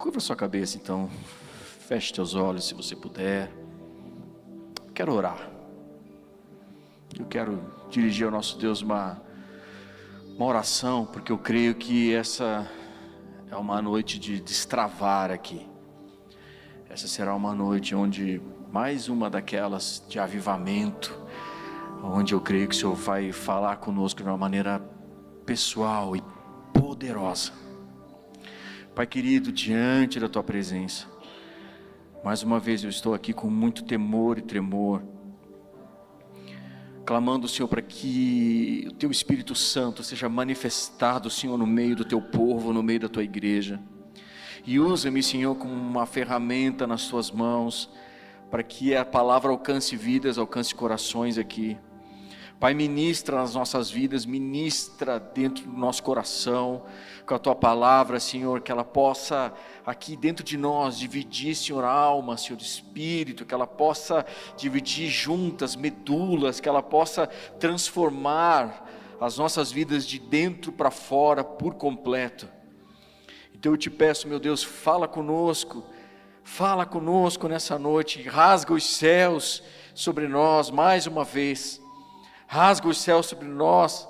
Curva sua cabeça então, feche teus olhos se você puder. Quero orar. Eu quero dirigir ao nosso Deus uma oração, porque eu creio que essa é uma noite de destravar aqui. Essa será uma noite onde mais uma daquelas de avivamento, onde eu creio que o Senhor vai falar conosco de uma maneira pessoal e poderosa. Pai querido, diante da Tua presença, mais uma vez eu estou aqui com muito temor e tremor, clamando, Senhor, para que o Teu Espírito Santo seja manifestado, Senhor, no meio do Teu povo, no meio da Tua igreja. E usa-me, Senhor, como uma ferramenta nas Tuas mãos, para que a palavra alcance vidas, alcance corações aqui. Pai, ministra nas nossas vidas, ministra dentro do nosso coração, com a Tua palavra, Senhor, que ela possa aqui dentro de nós dividir, Senhor, alma, Senhor, espírito, que ela possa dividir juntas, medulas, que ela possa transformar as nossas vidas de dentro para fora por completo. Então eu te peço, meu Deus, fala conosco nessa noite, rasga os céus sobre nós mais uma vez. Rasga os céus sobre nós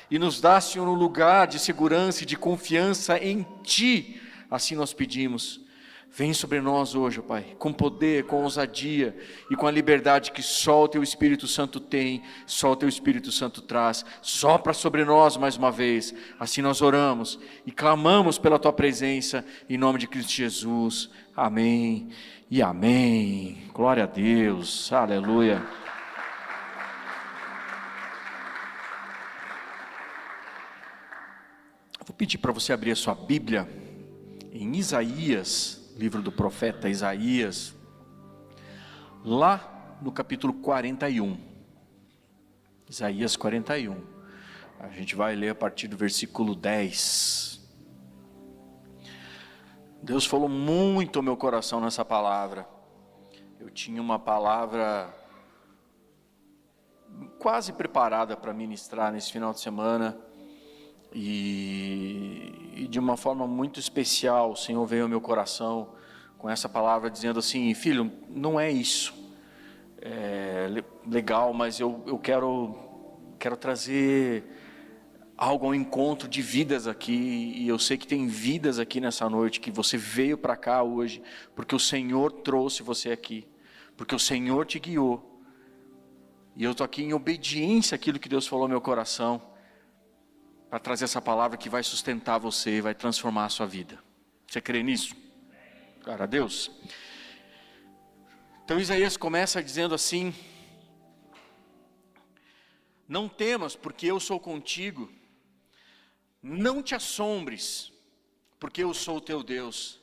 e nos dá, Senhor, um lugar de segurança e de confiança em Ti. Assim nós pedimos. Vem sobre nós hoje, Pai, com poder, com ousadia e com a liberdade que só o Teu Espírito Santo tem, só o Teu Espírito Santo traz. Sopra sobre nós mais uma vez. Assim nós oramos e clamamos pela Tua presença, em nome de Cristo Jesus. Amém e amém. Glória a Deus. Aleluia. Vou pedir para você abrir a sua Bíblia em Isaías, livro do profeta Isaías, lá no capítulo 41. Isaías 41. A gente vai ler a partir do versículo 10. Deus falou muito ao meu coração nessa palavra. Eu tinha uma palavra quase preparada para ministrar nesse final de semana. E de uma forma muito especial, o Senhor veio ao meu coração com essa palavra dizendo assim: filho, não é isso, legal, mas eu quero trazer algo ao encontro de vidas aqui, e eu sei que tem vidas aqui nessa noite, que você veio para cá hoje, porque o Senhor trouxe você aqui, porque o Senhor te guiou, e eu estou aqui em obediência àquilo que Deus falou ao meu coração, para trazer essa palavra que vai sustentar você, vai transformar a sua vida. Você crê nisso? Glória a Deus. Então Isaías começa dizendo assim: não temas, porque eu sou contigo. Não te assombres, porque eu sou o teu Deus.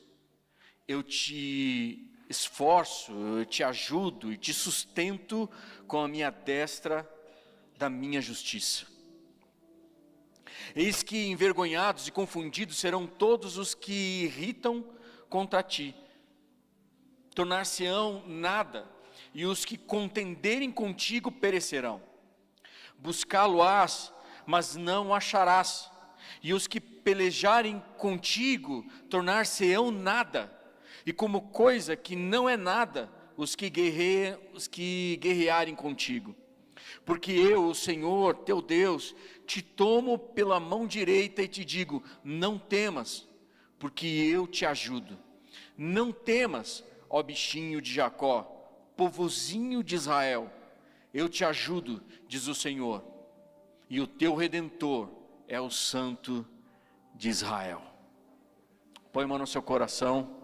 Eu te esforço, eu te ajudo e te sustento com a minha destra da minha justiça. Eis que envergonhados e confundidos serão todos os que irritam contra ti. Tornar-se-ão nada, e os que contenderem contigo perecerão. Buscá-lo-ás, mas não o acharás. E os que pelejarem contigo tornar-se-ão nada. E como coisa que não é nada, os que guerrearem contigo. Porque eu, o Senhor, teu Deus, te tomo pela mão direita e te digo: não temas, porque eu te ajudo. Não temas, ó bichinho de Jacó, povozinho de Israel. Eu te ajudo, diz o Senhor, e o teu Redentor é o Santo de Israel. Põe a mão no seu coração,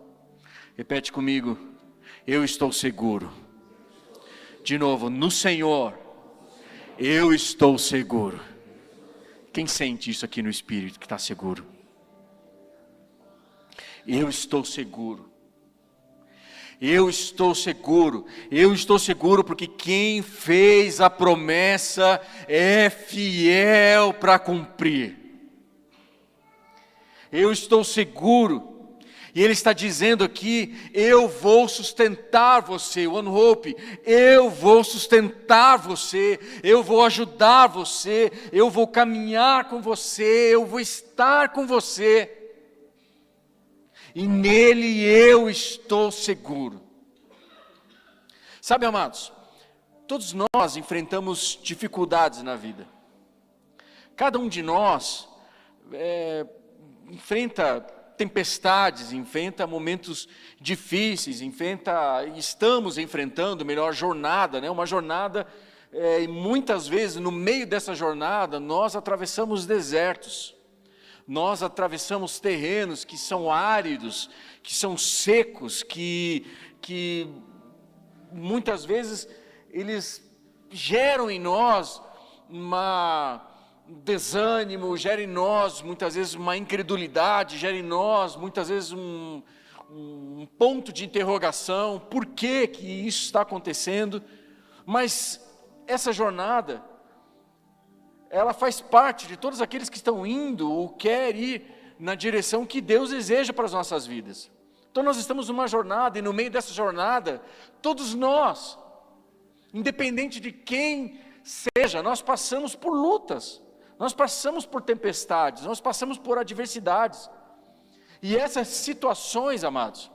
repete comigo: eu estou seguro. De novo, no Senhor eu estou seguro. Quem sente isso aqui no Espírito que está seguro? Eu estou seguro. Eu estou seguro. Eu estou seguro porque quem fez a promessa é fiel para cumprir. Eu estou seguro. E Ele está dizendo aqui: eu vou sustentar você, One Hope, eu vou sustentar você, eu vou ajudar você, eu vou caminhar com você, eu vou estar com você. e nele eu estou seguro. Sabe, amados, todos nós enfrentamos dificuldades na vida. Cada um de nós enfrenta tempestades, enfrenta momentos difíceis, estamos enfrentando, melhor, jornada, né? Uma jornada, e muitas vezes no meio dessa jornada nós atravessamos desertos, nós atravessamos terrenos que são áridos, que são secos, que muitas vezes eles geram em nós um desânimo, geram em nós muitas vezes uma incredulidade, geram em nós muitas vezes um ponto de interrogação, por que isso está acontecendo? Mas essa jornada, ela faz parte de todos aqueles que estão indo ou querem ir na direção que Deus deseja para as nossas vidas. Então nós estamos numa jornada, e no meio dessa jornada, todos nós, independente de quem seja, nós passamos por lutas, nós passamos por tempestades, nós passamos por adversidades. E essas situações, amados,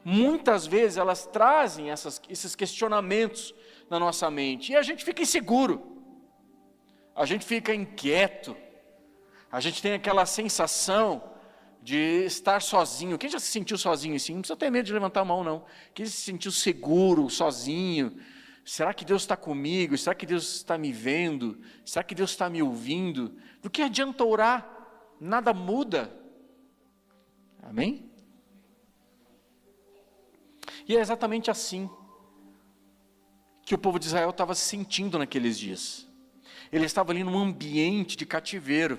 muitas vezes elas trazem esses questionamentos na nossa mente, e a gente fica inseguro, a gente fica inquieto, a gente tem aquela sensação de estar sozinho. Quem já se sentiu sozinho assim? Não precisa ter medo de levantar a mão, não. Quem se sentiu seguro, sozinho? Será que Deus está comigo? Será que Deus está me vendo? Será que Deus está me ouvindo? Do que adianta orar? Nada muda. Amém? E é exatamente assim que o povo de Israel estava se sentindo naqueles dias. Ele estava ali num ambiente de cativeiro,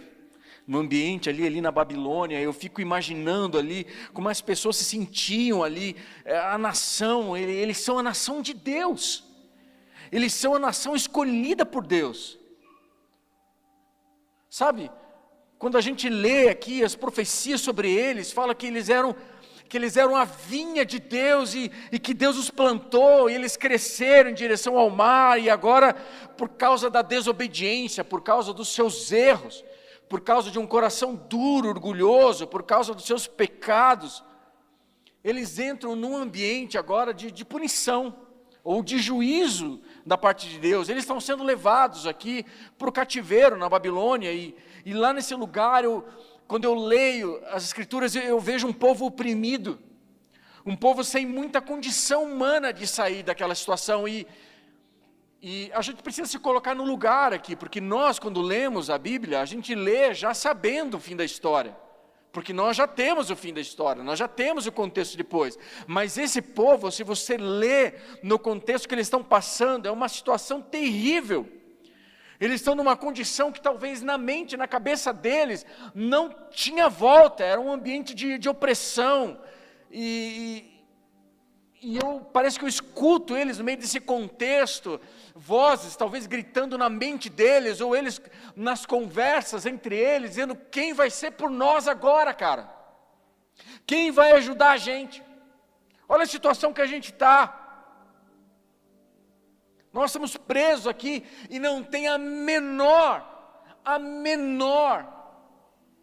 num ambiente ali na Babilônia. Eu fico imaginando ali como as pessoas se sentiam ali, a nação, eles são a nação de Deus, eles são a nação escolhida por Deus. Sabe, quando a gente lê aqui as profecias sobre eles, fala que eles eram a vinha de Deus, e que Deus os plantou, e eles cresceram em direção ao mar, e agora, por causa da desobediência, por causa dos seus erros, por causa de um coração duro, orgulhoso, por causa dos seus pecados, eles entram num ambiente agora de punição, ou de juízo da parte de Deus. Eles estão sendo levados aqui para o cativeiro na Babilônia, e lá nesse lugar, quando eu leio as Escrituras, eu vejo um povo oprimido, um povo sem muita condição humana de sair daquela situação, e a gente precisa se colocar no lugar aqui, porque nós, quando lemos a Bíblia, a gente lê já sabendo o fim da história, porque nós já temos o fim da história, nós já temos o contexto depois. Mas esse povo, se você lê no contexto que eles estão passando, é uma situação terrível. Eles estão numa condição que talvez na mente, na cabeça deles, não tinha volta, era um ambiente de opressão, parece que eu escuto eles no meio desse contexto, vozes talvez gritando na mente deles, ou eles nas conversas entre eles, dizendo: quem vai ser por nós agora, cara? Quem vai ajudar a gente? Olha a situação que a gente está. Nós estamos presos aqui e não tem a menor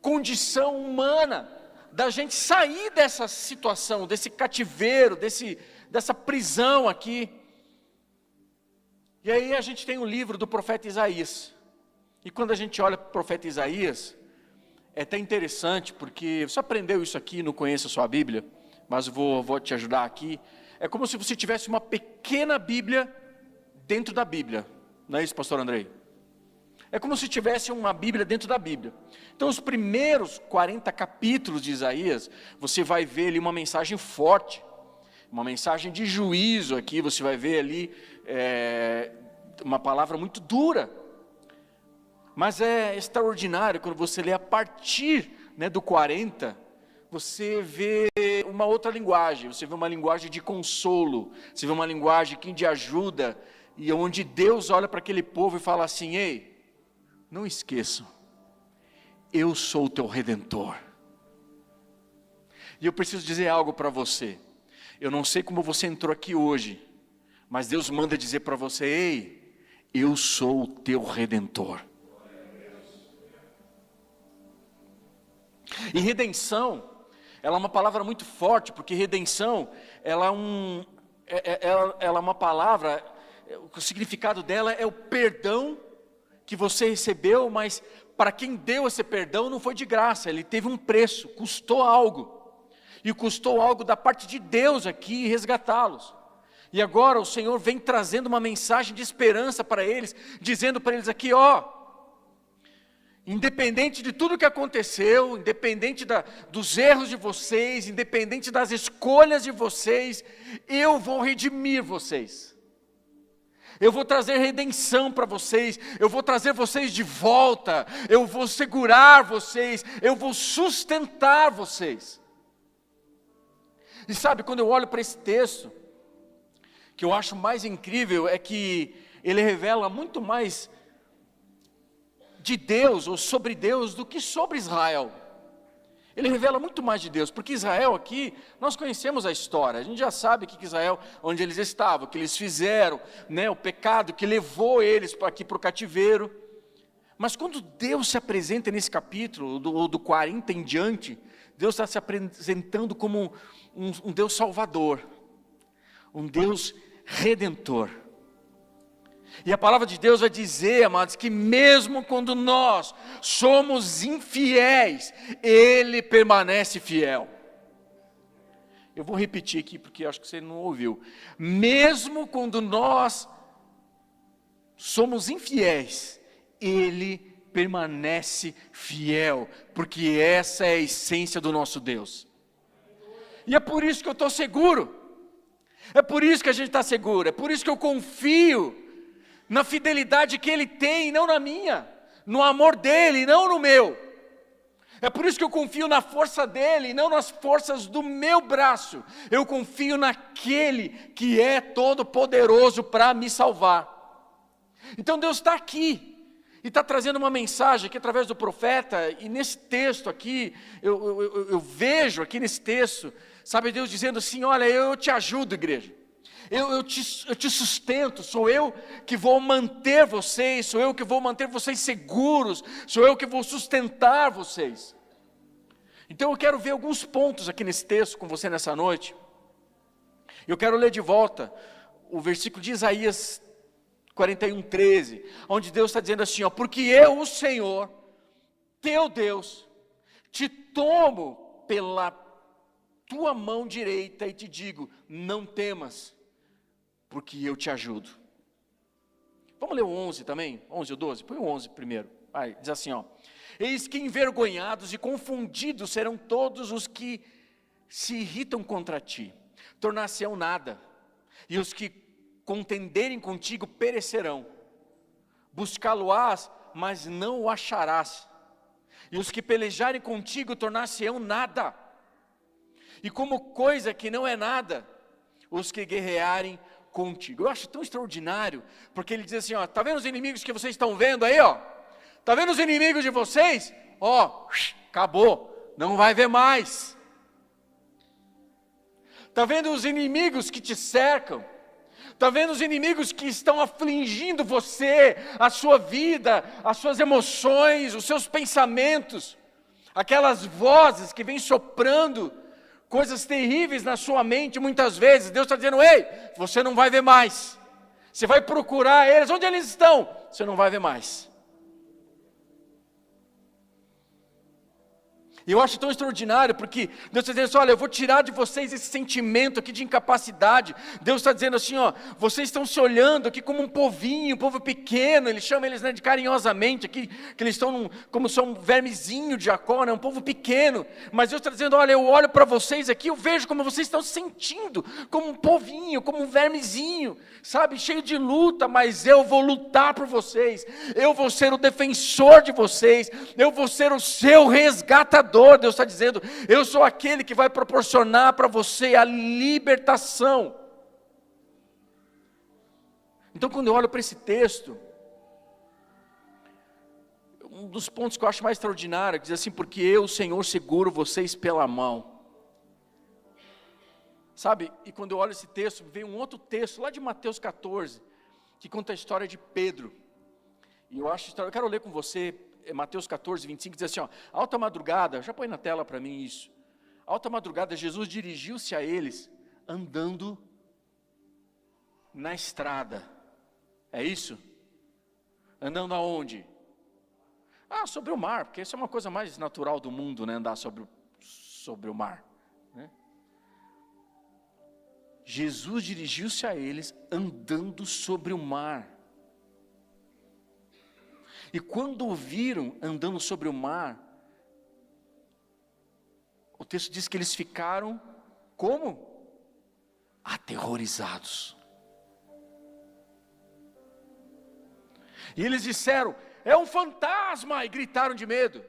condição humana da gente sair dessa situação, desse cativeiro, dessa prisão aqui. E aí a gente tem o livro do profeta Isaías. E quando a gente olha para o profeta Isaías, é até interessante, porque você aprendeu isso aqui, não conhece a sua Bíblia, mas eu vou te ajudar aqui. É como se você tivesse uma pequena Bíblia dentro da Bíblia. Não é isso, pastor Andrei? É como se tivesse uma Bíblia dentro da Bíblia. Então os primeiros 40 capítulos de Isaías, você vai ver ali uma mensagem forte, uma mensagem de juízo aqui, você vai ver ali uma palavra muito dura. Mas é extraordinário quando você lê a partir do 40, você vê uma outra linguagem, você vê uma linguagem de consolo, você vê uma linguagem de ajuda, e onde Deus olha para aquele povo e fala assim: ei, não esqueçam, eu sou o teu Redentor. E eu preciso dizer algo para você. Eu não sei como você entrou aqui hoje, mas Deus manda dizer para você: ei, eu sou o teu Redentor. E redenção Ela é uma palavra muito forte, porque redenção, ela é uma palavra, o significado dela é o perdão que você recebeu, mas para quem deu esse perdão não foi de graça, ele teve um preço, custou algo. E custou algo da parte de Deus aqui resgatá-los. E agora o Senhor vem trazendo uma mensagem de esperança para eles, dizendo para eles aqui, independente de tudo que aconteceu, independente dos erros de vocês, independente das escolhas de vocês, eu vou redimir vocês. Eu vou trazer redenção para vocês, eu vou trazer vocês de volta, eu vou segurar vocês, eu vou sustentar vocês. E sabe, quando eu olho para esse texto, que eu acho mais incrível é que ele revela muito mais de Deus ou sobre Deus do que sobre Israel. Ele revela muito mais de Deus, porque Israel aqui, nós conhecemos a história, a gente já sabe que Israel, onde eles estavam, o que eles fizeram, né, o pecado que levou eles aqui para o cativeiro. Mas quando Deus se apresenta nesse capítulo, do 40 em diante, Deus está se apresentando como um Deus salvador, um Deus redentor. E a palavra de Deus vai dizer, amados, que mesmo quando nós somos infiéis, Ele permanece fiel. Eu vou repetir aqui porque acho que você não ouviu. Mesmo quando nós somos infiéis, Ele permanece fiel, porque essa é a essência do nosso Deus. E é por isso que eu estou seguro, é por isso que a gente está seguro, é por isso que eu confio na fidelidade que Ele tem, não na minha, no amor dEle, não no meu. É por isso que eu confio na força dEle, não nas forças do meu braço. Eu confio naquele que é todo poderoso para me salvar. Então Deus está aqui, e está trazendo uma mensagem aqui através do profeta, e nesse texto aqui, eu vejo aqui nesse texto, sabe, Deus dizendo assim, olha, eu te ajudo, igreja, eu te sustento, sou eu que vou manter vocês, sou eu que vou manter vocês seguros, sou eu que vou sustentar vocês. Então eu quero ver alguns pontos aqui nesse texto com você nessa noite. Eu quero ler de volta o versículo de Isaías 41:13, onde Deus está dizendo assim, porque eu, o Senhor, teu Deus, te tomo pela tua mão direita e te digo, não temas, porque eu te ajudo. Vamos ler o 11 também, 11 ou 12, põe o 11 primeiro, diz assim, eis que envergonhados e confundidos serão todos os que se irritam contra ti, tornar-se-ão nada, e os que contenderem contigo perecerão, buscá-lo-ás, mas não o acharás, e os que pelejarem contigo tornar-se-ão nada, e como coisa que não é nada, os que guerrearem contigo. Eu acho tão extraordinário, porque ele diz assim, tá vendo os inimigos que vocês estão vendo aí, tá vendo os inimigos de vocês? Acabou, não vai ver mais. Tá vendo os inimigos que te cercam? Está vendo os inimigos que estão afligindo você, a sua vida, as suas emoções, os seus pensamentos, aquelas vozes que vêm soprando coisas terríveis na sua mente muitas vezes. Deus está dizendo, ei, você não vai ver mais, você vai procurar eles, onde eles estão? Você não vai ver mais. E eu acho tão extraordinário, porque Deus está dizendo assim, olha, eu vou tirar de vocês esse sentimento aqui de incapacidade. Deus está dizendo assim, vocês estão se olhando aqui como um povinho, um povo pequeno, Ele chama eles, de carinhosamente, aqui, que eles estão como são um vermezinho de Jacó, um povo pequeno. Mas Deus está dizendo, olha, eu olho para vocês aqui, eu vejo como vocês estão se sentindo, como um povinho, como um vermezinho, sabe, cheio de luta, mas eu vou lutar por vocês, eu vou ser o defensor de vocês, eu vou ser o seu resgatador. Deus está dizendo, eu sou aquele que vai proporcionar para você a libertação. Então quando eu olho para esse texto, um dos pontos que eu acho mais extraordinário, diz assim, porque eu, Senhor, seguro vocês pela mão. Sabe, e quando eu olho esse texto, vem um outro texto, lá de Mateus 14, que conta a história de Pedro. E eu quero ler com você, Mateus 14, 25, diz assim, alta madrugada, já põe na tela para mim isso. alta madrugada, Jesus dirigiu-se a eles andando na estrada. É isso? Andando aonde? Sobre o mar, porque isso é uma coisa mais natural do mundo, né? Andar sobre o mar, né? Jesus dirigiu-se a eles andando sobre o mar. E quando o viram andando sobre o mar, o texto diz que eles ficaram como? Aterrorizados. E eles disseram: é um fantasma! E gritaram de medo.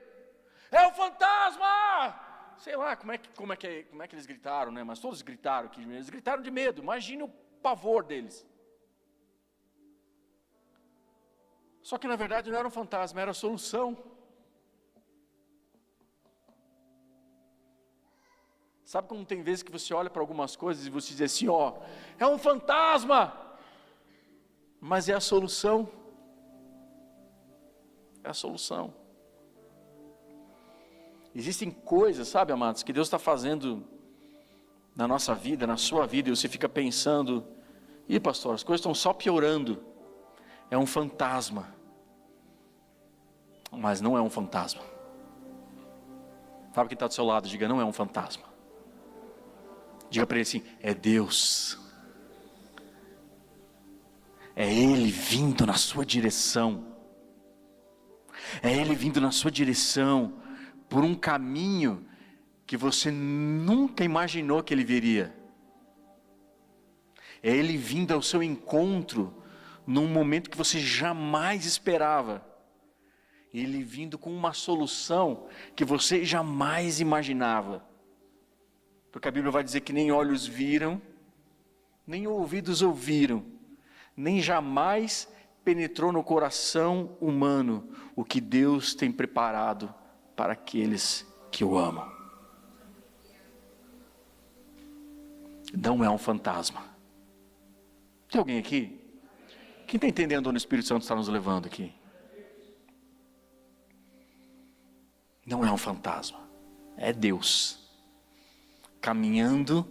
É um fantasma! Sei lá como é que eles gritaram, né? Mas todos gritaram aqui de medo. Eles gritaram de medo. Imagine o pavor deles. Só que na verdade não era um fantasma, era a solução. Sabe como tem vezes que você olha para algumas coisas e você diz assim, é um fantasma, mas é a solução. É a solução. Existem coisas, sabe, amados, que Deus está fazendo na nossa vida, na sua vida, e você fica pensando, pastor, as coisas estão só piorando. É um fantasma. Mas não é um fantasma. Sabe quem está do seu lado? Diga, não é um fantasma. Diga para ele assim, é Deus. É Ele vindo na sua direção. É Ele vindo na sua direção, por um caminho que você nunca imaginou que Ele viria. É Ele vindo ao seu encontro, num momento que você jamais esperava. Ele vindo com uma solução que você jamais imaginava. Porque a Bíblia vai dizer que nem olhos viram, nem ouvidos ouviram, nem jamais penetrou no coração humano o que Deus tem preparado para aqueles que o amam. Não é um fantasma. Tem alguém aqui? Quem está entendendo onde o Espírito Santo está nos levando aqui? Não é um fantasma, é Deus caminhando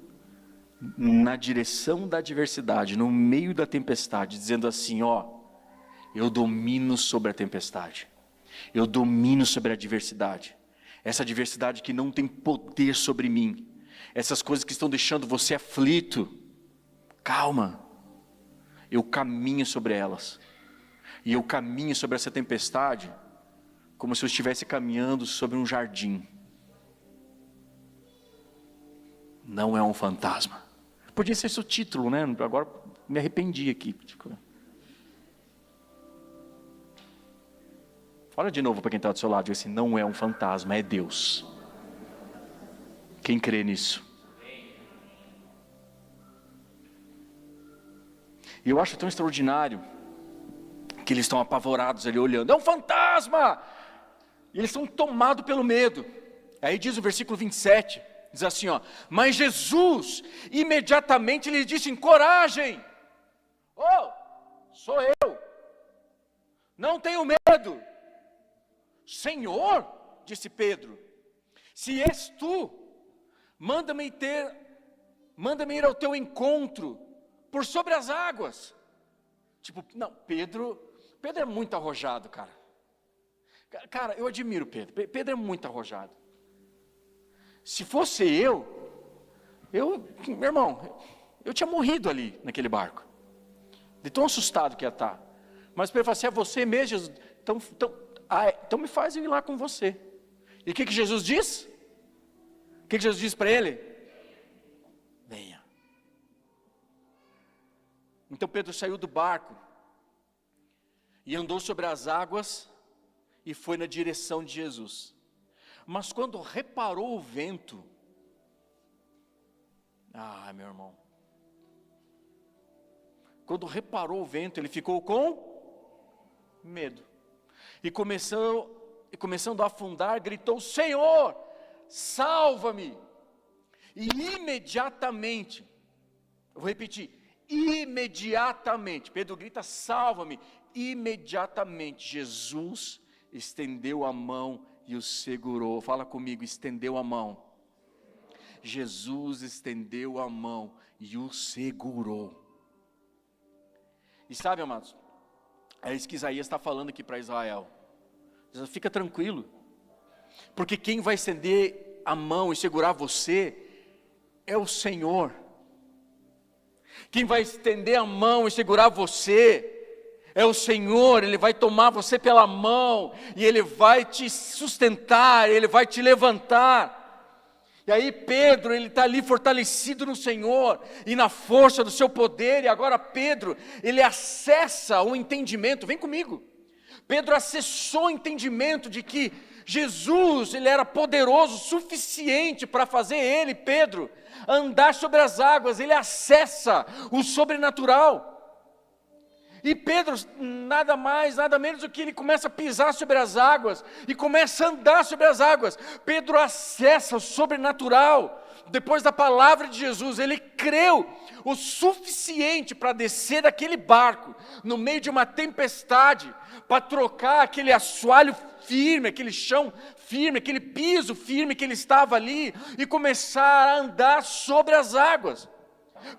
na direção da adversidade, no meio da tempestade, dizendo assim, eu domino sobre a tempestade, eu domino sobre a adversidade, essa adversidade que não tem poder sobre mim, essas coisas que estão deixando você aflito, calma, eu caminho sobre elas, e eu caminho sobre essa tempestade, como se eu estivesse caminhando sobre um jardim. Não é um fantasma. Podia ser esse o título, né? Agora me arrependi aqui. Olha de novo para quem está do seu lado, diga assim, não é um fantasma, é Deus. Quem crê nisso? E eu acho tão extraordinário que eles estão apavorados ali olhando, é um fantasma! E eles estão tomados pelo medo. Aí diz o versículo 27, diz assim, mas Jesus imediatamente lhe disse, coragem, sou eu, não tenho medo. Senhor, disse Pedro, se és tu, manda-me ir ao teu encontro, por sobre as águas. Não, Pedro é muito arrojado, cara. Cara, eu admiro Pedro. Pedro é muito arrojado. Se fosse meu irmão, eu tinha morrido ali naquele barco. De tão assustado que ia estar. Mas Pedro falou assim, é você mesmo, Jesus? Então me faz eu ir lá com você. E o que Jesus diz? O que Jesus diz para ele? Venha. Então Pedro saiu do barco e andou sobre as águas e foi na direção de Jesus. Mas quando reparou o vento, meu irmão, quando reparou o vento, ele ficou com medo. E começando a afundar, gritou, Senhor, salva-me. E imediatamente, eu vou repetir, imediatamente, Pedro grita, salva-me. Imediatamente, Jesus estendeu a mão e o segurou. Fala comigo, estendeu a mão. Jesus estendeu a mão e o segurou. E sabe, amados, é isso que Isaías está falando aqui para Israel. Fica tranquilo, porque quem vai estender a mão e segurar você é o Senhor. Quem vai estender a mão e segurar você é o Senhor. Ele vai tomar você pela mão e Ele vai te sustentar, Ele vai te levantar. E aí Pedro, ele está ali fortalecido no Senhor e na força do seu poder. E agora Pedro, ele acessa o entendimento, vem comigo. Pedro acessou o entendimento de que Jesus, ele era poderoso o suficiente para fazer ele, Pedro, andar sobre as águas. Ele acessa o sobrenatural. E Pedro, nada mais, nada menos do que ele começa a pisar sobre as águas e começa a andar sobre as águas. Pedro acessa o sobrenatural. Depois da palavra de Jesus, ele creu o suficiente para descer daquele barco, no meio de uma tempestade, para trocar aquele assoalho firme, aquele chão firme, aquele piso firme que ele estava ali, e começar a andar sobre as águas.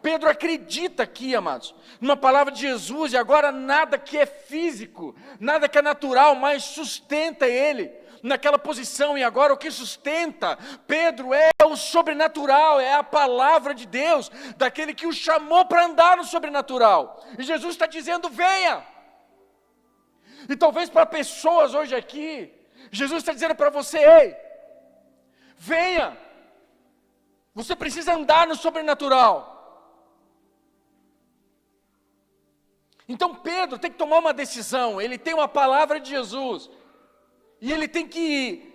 Pedro acredita aqui, amados, numa palavra de Jesus, e agora nada que é físico, nada que é natural, mas sustenta ele naquela posição. E agora o que sustenta Pedro é o sobrenatural, é a palavra de Deus, daquele que o chamou para andar no sobrenatural. E Jesus está dizendo: venha. E talvez para pessoas hoje aqui, Jesus está dizendo para você: ei, venha, você precisa andar no sobrenatural. Então Pedro tem que tomar uma decisão. Ele tem uma palavra de Jesus, e ele tem que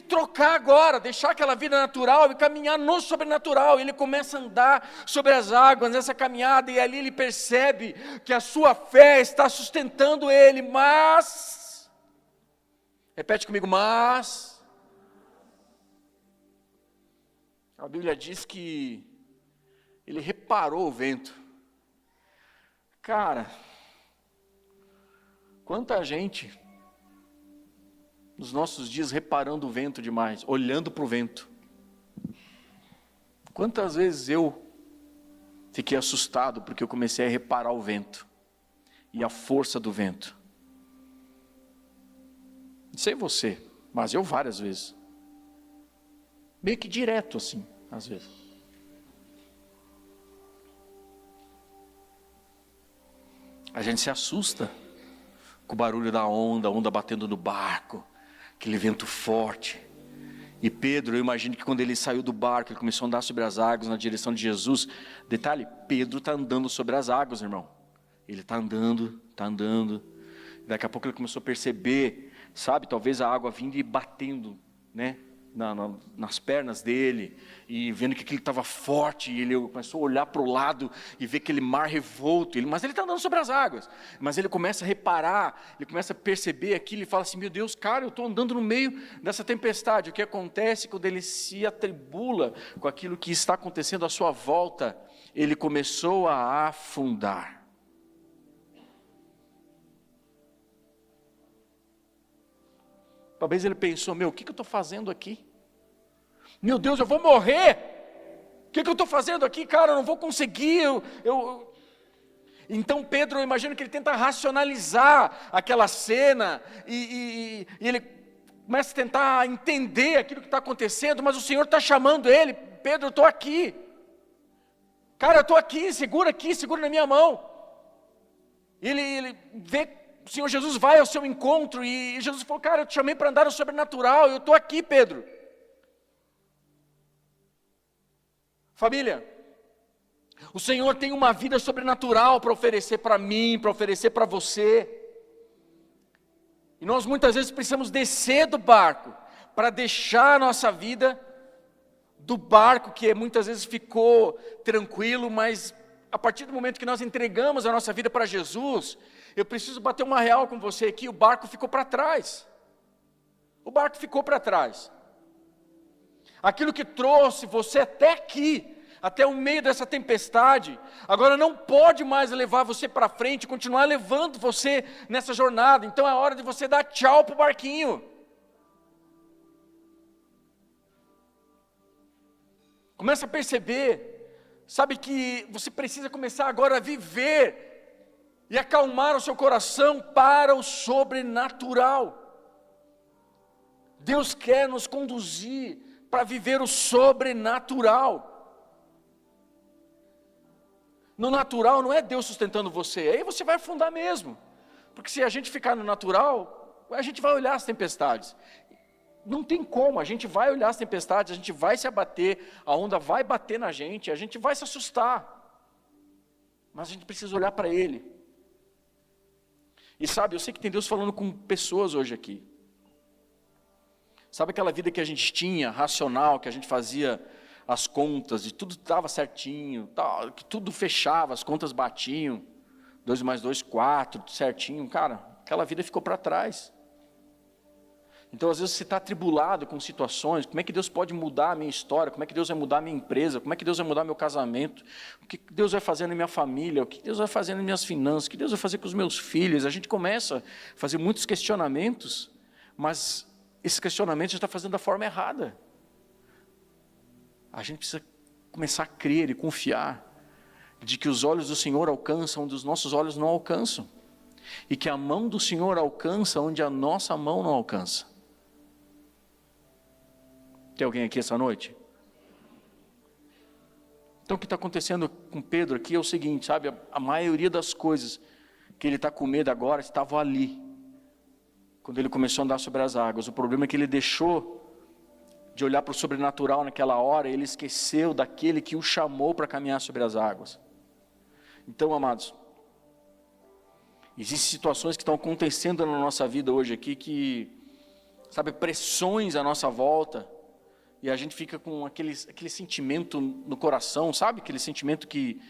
trocar agora, deixar aquela vida natural e caminhar no sobrenatural. Ele começa a andar sobre as águas nessa caminhada, e ali ele percebe que a sua fé está sustentando ele. Mas, repete comigo, mas a Bíblia diz que ele reparou o vento. Cara, quanta gente nos nossos dias reparando o vento demais, olhando para o vento. Quantas vezes eu fiquei assustado porque eu comecei a reparar o vento e a força do vento. Não sei você, mas eu várias vezes. Meio que direto assim, às vezes. A gente se assusta com o barulho da onda, a onda batendo no barco, aquele vento forte. E Pedro, eu imagino que quando ele saiu do barco, ele começou a andar sobre as águas na direção de Jesus. Detalhe, Pedro está andando sobre as águas, irmão. Ele está andando. Daqui a pouco ele começou a perceber, sabe, talvez a água vindo e batendo, né, nas pernas dele, e vendo que aquilo estava forte, e ele começou a olhar para o lado e ver aquele mar revolto, mas ele está andando sobre as águas, mas ele começa a reparar, ele começa a perceber aquilo e fala assim: meu Deus, cara, eu estou andando no meio dessa tempestade. O que acontece quando ele se atribula com aquilo que está acontecendo à sua volta? Ele começou a afundar. Talvez ele pensou: meu, o que eu estou fazendo aqui? Meu Deus, eu vou morrer. O que eu estou fazendo aqui, cara? Eu não vou conseguir. Então Pedro, eu imagino que ele tenta racionalizar aquela cena, e ele começa a tentar entender aquilo que está acontecendo, mas o Senhor está chamando ele: Pedro, eu estou aqui. Cara, eu estou aqui, segura na minha mão. Ele vê, o Senhor Jesus vai ao seu encontro, e Jesus falou: cara, eu te chamei para andar no sobrenatural, eu estou aqui, Pedro. Família, o Senhor tem uma vida sobrenatural para oferecer para mim, para oferecer para você. E nós muitas vezes precisamos descer do barco, para deixar a nossa vida do barco, que muitas vezes ficou tranquilo, mas a partir do momento que nós entregamos a nossa vida para Jesus, eu preciso bater uma real com você aqui: o barco ficou para trás. O barco ficou para trás. Aquilo que trouxe você até aqui, até o meio dessa tempestade, agora não pode mais levar você para frente, continuar levando você nessa jornada. Então é hora de você dar tchau para o barquinho. Começa a perceber, sabe, que você precisa começar agora a viver e acalmar o seu coração para o sobrenatural. Deus quer nos conduzir para viver o sobrenatural. No natural não é Deus sustentando você, aí você vai afundar mesmo. Porque se a gente ficar no natural, a gente vai olhar as tempestades. Não tem como, a gente vai olhar as tempestades, a gente vai se abater, a onda vai bater na gente, a gente vai se assustar. Mas a gente precisa olhar para Ele. E sabe, eu sei que tem Deus falando com pessoas hoje aqui. Sabe aquela vida que a gente tinha, racional, que a gente fazia as contas, e tudo estava certinho, que tudo fechava, as contas batiam, 2 mais 2, 4, certinho, cara, aquela vida ficou para trás. Então às vezes você está atribulado com situações, como é que Deus pode mudar a minha história, como é que Deus vai mudar a minha empresa, como é que Deus vai mudar meu casamento, o que Deus vai fazer na minha família, o que Deus vai fazer nas minhas finanças, o que Deus vai fazer com os meus filhos. A gente começa a fazer muitos questionamentos, mas esses questionamentos a gente está fazendo da forma errada. A gente precisa começar a crer e confiar de que os olhos do Senhor alcançam onde os nossos olhos não alcançam, e que a mão do Senhor alcança onde a nossa mão não alcança. Tem alguém aqui essa noite? Então o que está acontecendo com Pedro aqui é o seguinte, sabe, a maioria das coisas que ele está com medo agora estavam ali, quando ele começou a andar sobre as águas. O problema é que ele deixou de olhar para o sobrenatural naquela hora, ele esqueceu daquele que o chamou para caminhar sobre as águas. Então, amados, existem situações que estão acontecendo na nossa vida hoje aqui, que, sabe, pressões à nossa volta, e a gente fica com aquele sentimento no coração, sabe, aquele sentimento que,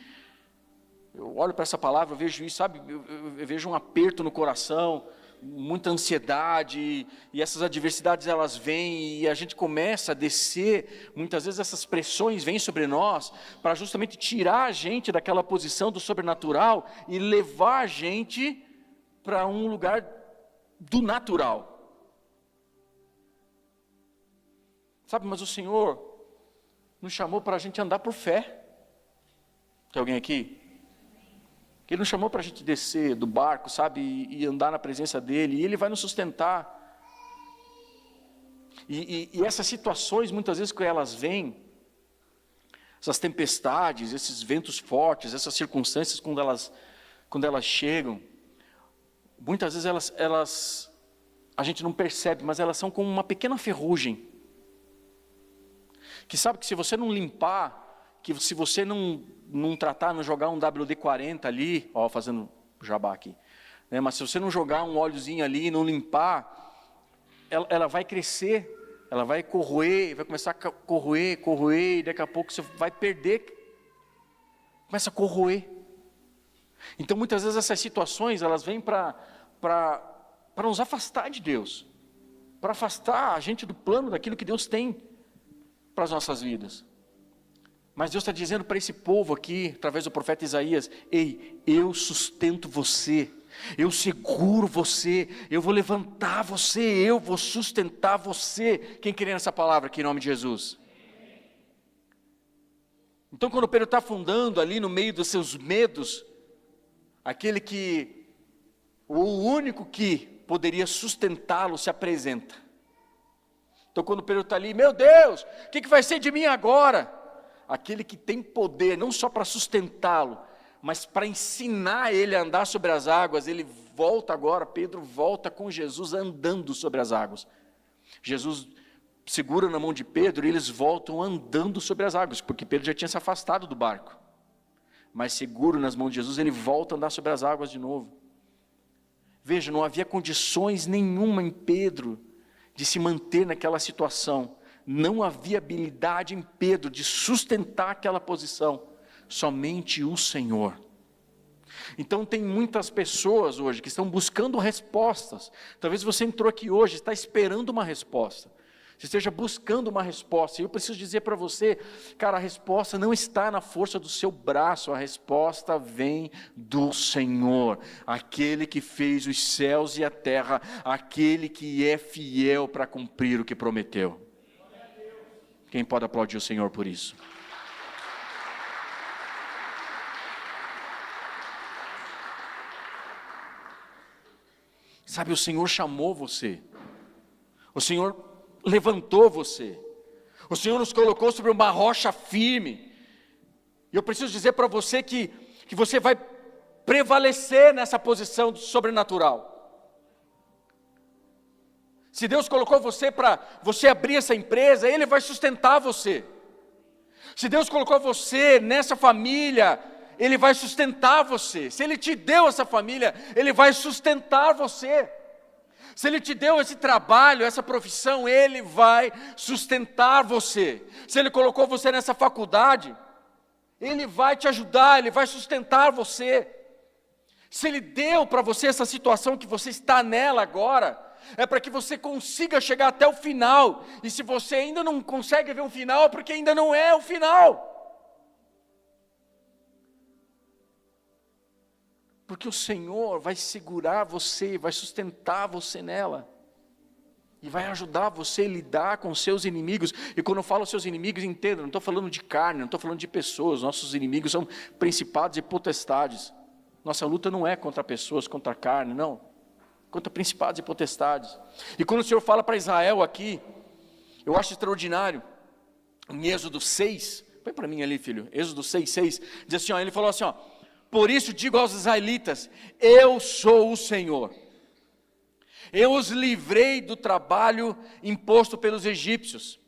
eu olho para essa palavra, eu vejo isso, sabe, eu vejo um aperto no coração, muita ansiedade, e essas adversidades elas vêm, e a gente começa a descer, muitas vezes essas pressões vêm sobre nós, para justamente tirar a gente daquela posição do sobrenatural, e levar a gente para um lugar do natural. Sabe, mas o Senhor nos chamou para a gente andar por fé. Tem alguém aqui? Ele nos chamou para a gente descer do barco, sabe, e andar na presença dEle, e Ele vai nos sustentar. E essas situações, muitas vezes, que elas vêm, essas tempestades, esses ventos fortes, essas circunstâncias, quando elas chegam, muitas vezes elas a gente não percebe, mas elas são como uma pequena ferrugem, que sabe que se você não limpar, que se você não tratar, não jogar um WD-40 ali, ó, fazendo jabá aqui, né, mas se você não jogar um óleozinho ali e não limpar, ela vai crescer, ela vai corroer, vai começar a corroer, e daqui a pouco você vai perder, começa a corroer. Então muitas vezes essas situações, elas vêm para nos afastar de Deus, para afastar a gente do plano, daquilo que Deus tem para as nossas vidas. Mas Deus está dizendo para esse povo aqui, através do profeta Isaías: ei, eu sustento você, eu seguro você, eu vou levantar você, eu vou sustentar você. Quem crê nessa palavra aqui em nome de Jesus? Então quando Pedro está afundando ali no meio dos seus medos, o único que poderia sustentá-lo se apresenta. Então quando Pedro está ali, meu Deus, o que vai ser de mim agora? Aquele que tem poder, não só para sustentá-lo, mas para ensinar ele a andar sobre as águas, ele volta agora, Pedro volta com Jesus andando sobre as águas. Jesus segura na mão de Pedro e eles voltam andando sobre as águas, porque Pedro já tinha se afastado do barco. Mas seguro nas mãos de Jesus, ele volta a andar sobre as águas de novo. Veja, não havia condições nenhuma em Pedro de se manter naquela situação. Não havia habilidade em Pedro de sustentar aquela posição, somente o Senhor. Então tem muitas pessoas hoje que estão buscando respostas. Talvez você entrou aqui hoje, está esperando uma resposta. Você esteja buscando uma resposta. E eu preciso dizer para você, cara, a resposta não está na força do seu braço, a resposta vem do Senhor, aquele que fez os céus e a terra, aquele que é fiel para cumprir o que prometeu. Quem pode aplaudir o Senhor por isso? Sabe, o Senhor chamou você. O Senhor levantou você. O Senhor nos colocou sobre uma rocha firme. E eu preciso dizer para você que você vai prevalecer nessa posição sobrenatural. Se Deus colocou você para você abrir essa empresa, Ele vai sustentar você. Se Deus colocou você nessa família, Ele vai sustentar você. Se Ele te deu essa família, Ele vai sustentar você. Se Ele te deu esse trabalho, essa profissão, Ele vai sustentar você. Se Ele colocou você nessa faculdade, Ele vai te ajudar, Ele vai sustentar você. Se Ele deu para você essa situação que você está nela agora, é para que você consiga chegar até o final. E se você ainda não consegue ver um final, é porque ainda não é o final. Porque o Senhor vai segurar você, vai sustentar você nela. E vai ajudar você a lidar com os seus inimigos. E quando eu falo seus inimigos, entenda, não estou falando de carne, não estou falando de pessoas. Nossos inimigos são principados e potestades. Nossa luta não é contra pessoas, contra carne, não. Contra principados e potestades. E quando o Senhor fala para Israel aqui, eu acho extraordinário. Em Êxodo 6, põe para mim ali, filho, Êxodo 6, diz assim, ó, ele falou assim, ó, por isso digo aos israelitas, eu sou o Senhor. Eu os livrei do trabalho imposto pelos egípcios.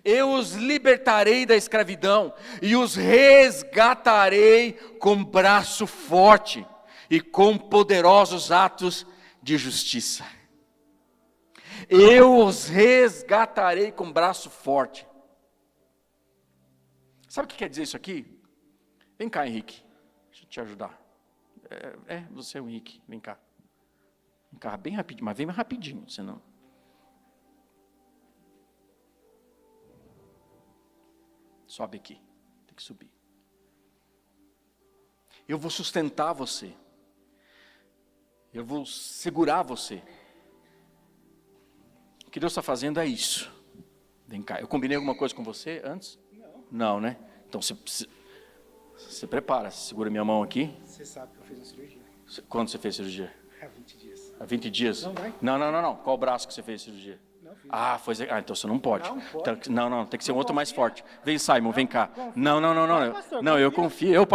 Eu os libertarei da escravidão e os resgatarei com braço forte e com poderosos atos de justiça. Eu os resgatarei com braço forte. Sabe o que quer dizer isso aqui? Vem cá, Henrique, deixa eu te ajudar. Você é o Henrique, vem cá. Vem cá, bem rapidinho, mas vem mais rapidinho, senão. Sobe aqui, tem que subir. Eu vou sustentar você. Eu vou segurar você. O que Deus está fazendo é isso. Vem cá. Eu combinei alguma coisa com você antes? Não. Não, né? Então você prepara. Você segura minha mão aqui. Você sabe que eu fiz uma cirurgia. Quando você fez cirurgia? Há 20 dias. Há 20 dias? Não vai? Não. Qual braço que você fez cirurgia? Não fiz. Então você não pode. Não pode. Não, tem que ser um outro mais forte. Vem, Simon, vem cá. Não. Não, eu confio.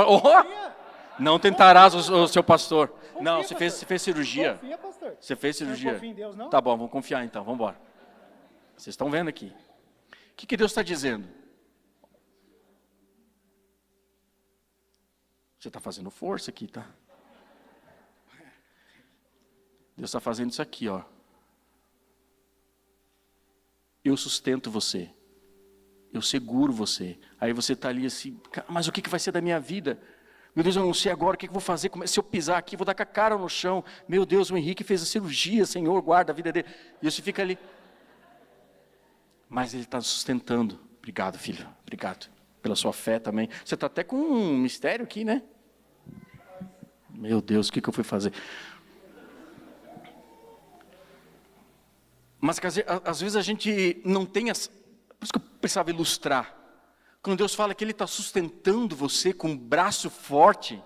Não tentarás o seu pastor. Confia, não, você fez cirurgia. Confia, pastor. Você fez cirurgia. Não confia em Deus, não? Tá bom, vamos confiar então, vamos embora. Vocês estão vendo aqui. O que Deus está dizendo? Você está fazendo força aqui, tá? Deus está fazendo isso aqui, ó. Eu sustento você. Eu seguro você. Aí você está ali assim, mas o que vai ser da minha vida? Meu Deus, eu não sei agora o que eu vou fazer. Se eu pisar aqui, vou dar com a cara no chão. Meu Deus, o Henrique fez a cirurgia, Senhor, guarda a vida dele. E você fica ali. Mas Ele está sustentando. Obrigado, filho. Obrigado pela sua fé também. Você está até com um mistério aqui, né? Meu Deus, o que eu fui fazer? Mas às vezes a gente não tem as... Por isso que eu precisava ilustrar. Quando Deus fala que Ele está sustentando você com um braço forte,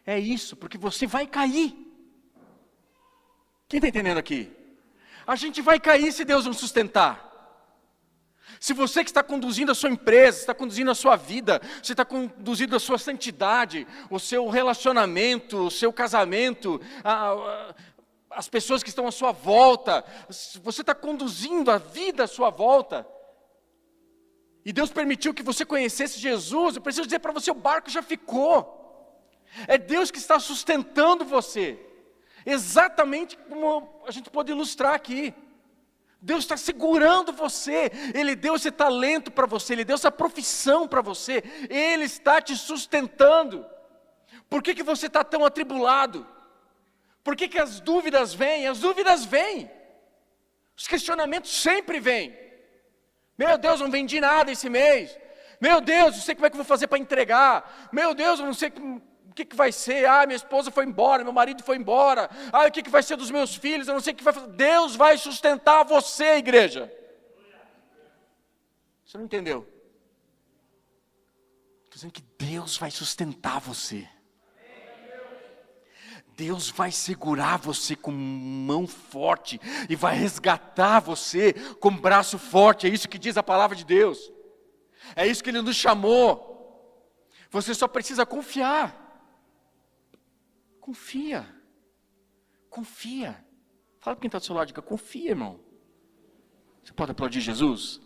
é isso, porque você vai cair. Quem está entendendo aqui? A gente vai cair se Deus não sustentar. Se você que está conduzindo a sua empresa, está conduzindo a sua vida, você está conduzindo a sua santidade, o seu relacionamento, o seu casamento, as pessoas que estão à sua volta, você está conduzindo a vida à sua volta, e Deus permitiu que você conhecesse Jesus, eu preciso dizer para você, o barco já ficou. É Deus que está sustentando você. Exatamente como a gente pode ilustrar aqui. Deus está segurando você. Ele deu esse talento para você, Ele deu essa profissão para você. Ele está te sustentando. Por que você está tão atribulado? Por que as dúvidas vêm? As dúvidas vêm. Os questionamentos sempre vêm. Meu Deus, não vendi nada esse mês. Meu Deus, não sei como é que eu vou fazer para entregar. Meu Deus, eu não sei o que vai ser. Minha esposa foi embora, meu marido foi embora. O que vai ser dos meus filhos? Eu não sei o que vai fazer. Deus vai sustentar você, igreja. Você não entendeu? Estou dizendo que Deus vai sustentar você. Deus vai segurar você com mão forte e vai resgatar você com braço forte. É isso que diz a palavra de Deus. É isso que Ele nos chamou. Você só precisa confiar. Confia. Confia. Fala para quem está do seu lado, diga, confia, irmão. Você pode aplaudir Jesus?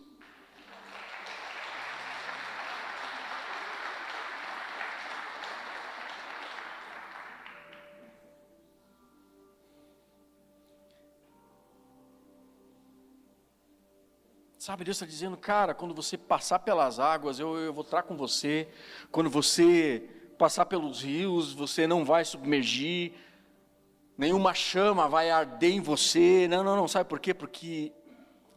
Sabe, Deus está dizendo, cara, quando você passar pelas águas, eu vou estar com você. Quando você passar pelos rios, você não vai submergir. Nenhuma chama vai arder em você. Não, sabe por quê? Porque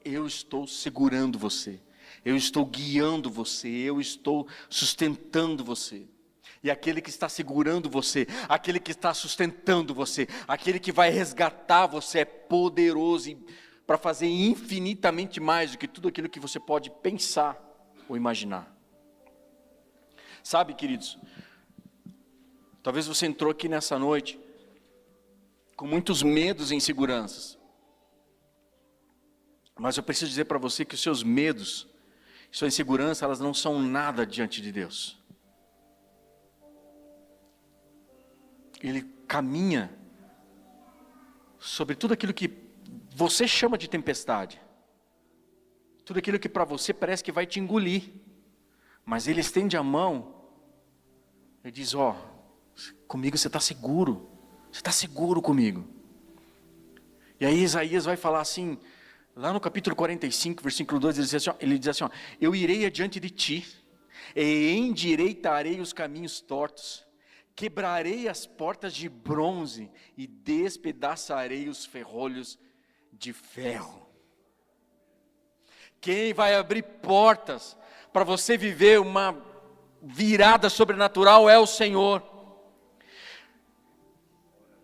eu estou segurando você. Eu estou guiando você. Eu estou sustentando você. E aquele que está segurando você, aquele que está sustentando você, aquele que vai resgatar você é poderoso para fazer infinitamente mais do que tudo aquilo que você pode pensar ou imaginar. Sabe, queridos, talvez você entrou aqui nessa noite com muitos medos e inseguranças. Mas eu preciso dizer para você que os seus medos, sua insegurança, elas não são nada diante de Deus. Ele caminha sobre tudo aquilo que você chama de tempestade. Tudo aquilo que para você parece que vai te engolir. Mas Ele estende a mão e diz, comigo você está seguro. Você está seguro comigo. E aí Isaías vai falar assim, lá no capítulo 45, versículo 2, ele diz assim, eu irei adiante de ti, e endireitarei os caminhos tortos, quebrarei as portas de bronze, e despedaçarei os ferrolhos de ferro. Quem vai abrir portas para você viver uma virada sobrenatural é o Senhor.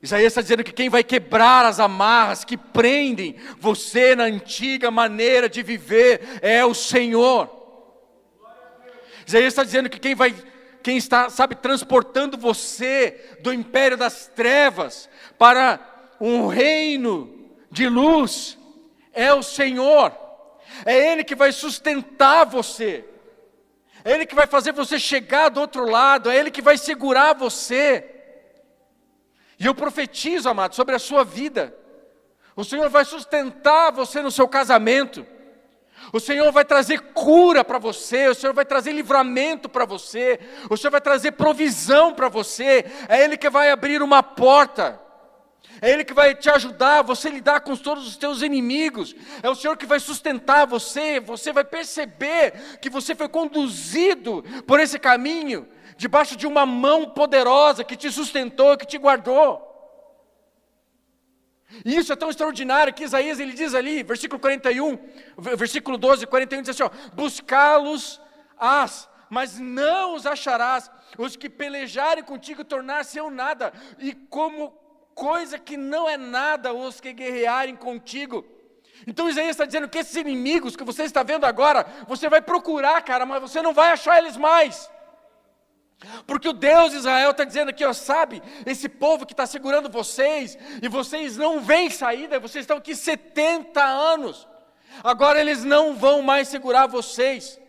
Isaías está dizendo que quem vai quebrar as amarras que prendem você na antiga maneira de viver é o Senhor. Isaías está dizendo que quem está, transportando você do império das trevas para um reino de luz é o Senhor. É Ele que vai sustentar você. É Ele que vai fazer você chegar do outro lado. É Ele que vai segurar você. E eu profetizo, amado, sobre a sua vida. O Senhor vai sustentar você no seu casamento. O Senhor vai trazer cura para você. O Senhor vai trazer livramento para você. O Senhor vai trazer provisão para você. É Ele que vai abrir uma porta. É Ele que vai te ajudar, você lidar com todos os teus inimigos. É o Senhor que vai sustentar você. Você vai perceber que você foi conduzido por esse caminho, debaixo de uma mão poderosa que te sustentou, que te guardou. E isso é tão extraordinário que Isaías, ele diz ali, versículo 41, versículo 12, 41, diz assim, buscá-los-ás, mas não os acharás, os que pelejarem contigo tornar-se-ão nada, e como coisa que não é nada os que guerrearem contigo. Então Isaías está dizendo que esses inimigos que você está vendo agora, você vai procurar, cara, mas você não vai achar eles mais. Porque o Deus de Israel está dizendo aqui, sabe, esse povo que está segurando vocês, e vocês não veem saída, vocês estão aqui 70 anos, agora eles não vão mais segurar vocês,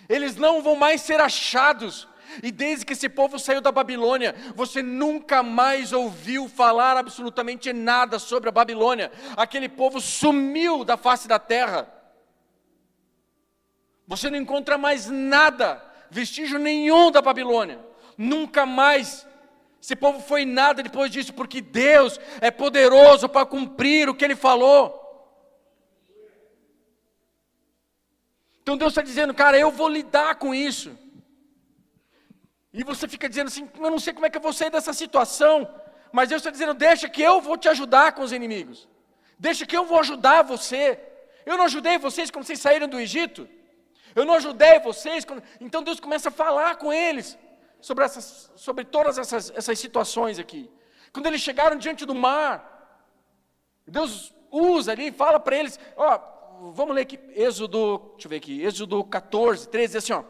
eles não vão mais ser achados. E desde que esse povo saiu da Babilônia, você nunca mais ouviu falar absolutamente nada sobre a Babilônia. Aquele povo sumiu da face da terra. Você não encontra mais nada, vestígio nenhum da Babilônia. Nunca mais. Esse povo foi nada depois disso, porque Deus é poderoso para cumprir o que Ele falou. Então Deus está dizendo, cara, eu vou lidar com isso. E você fica dizendo assim, eu não sei como é que eu vou sair dessa situação. Mas Deus está dizendo, deixa que eu vou te ajudar com os inimigos. Deixa que eu vou ajudar você. Eu não ajudei vocês quando vocês saíram do Egito. Eu não ajudei vocês. Então Deus começa a falar com eles sobre todas essas situações aqui. Quando eles chegaram diante do mar, Deus usa ali, fala para eles, vamos ler aqui, Êxodo, deixa eu ver aqui, Êxodo 14, 13, assim, ó.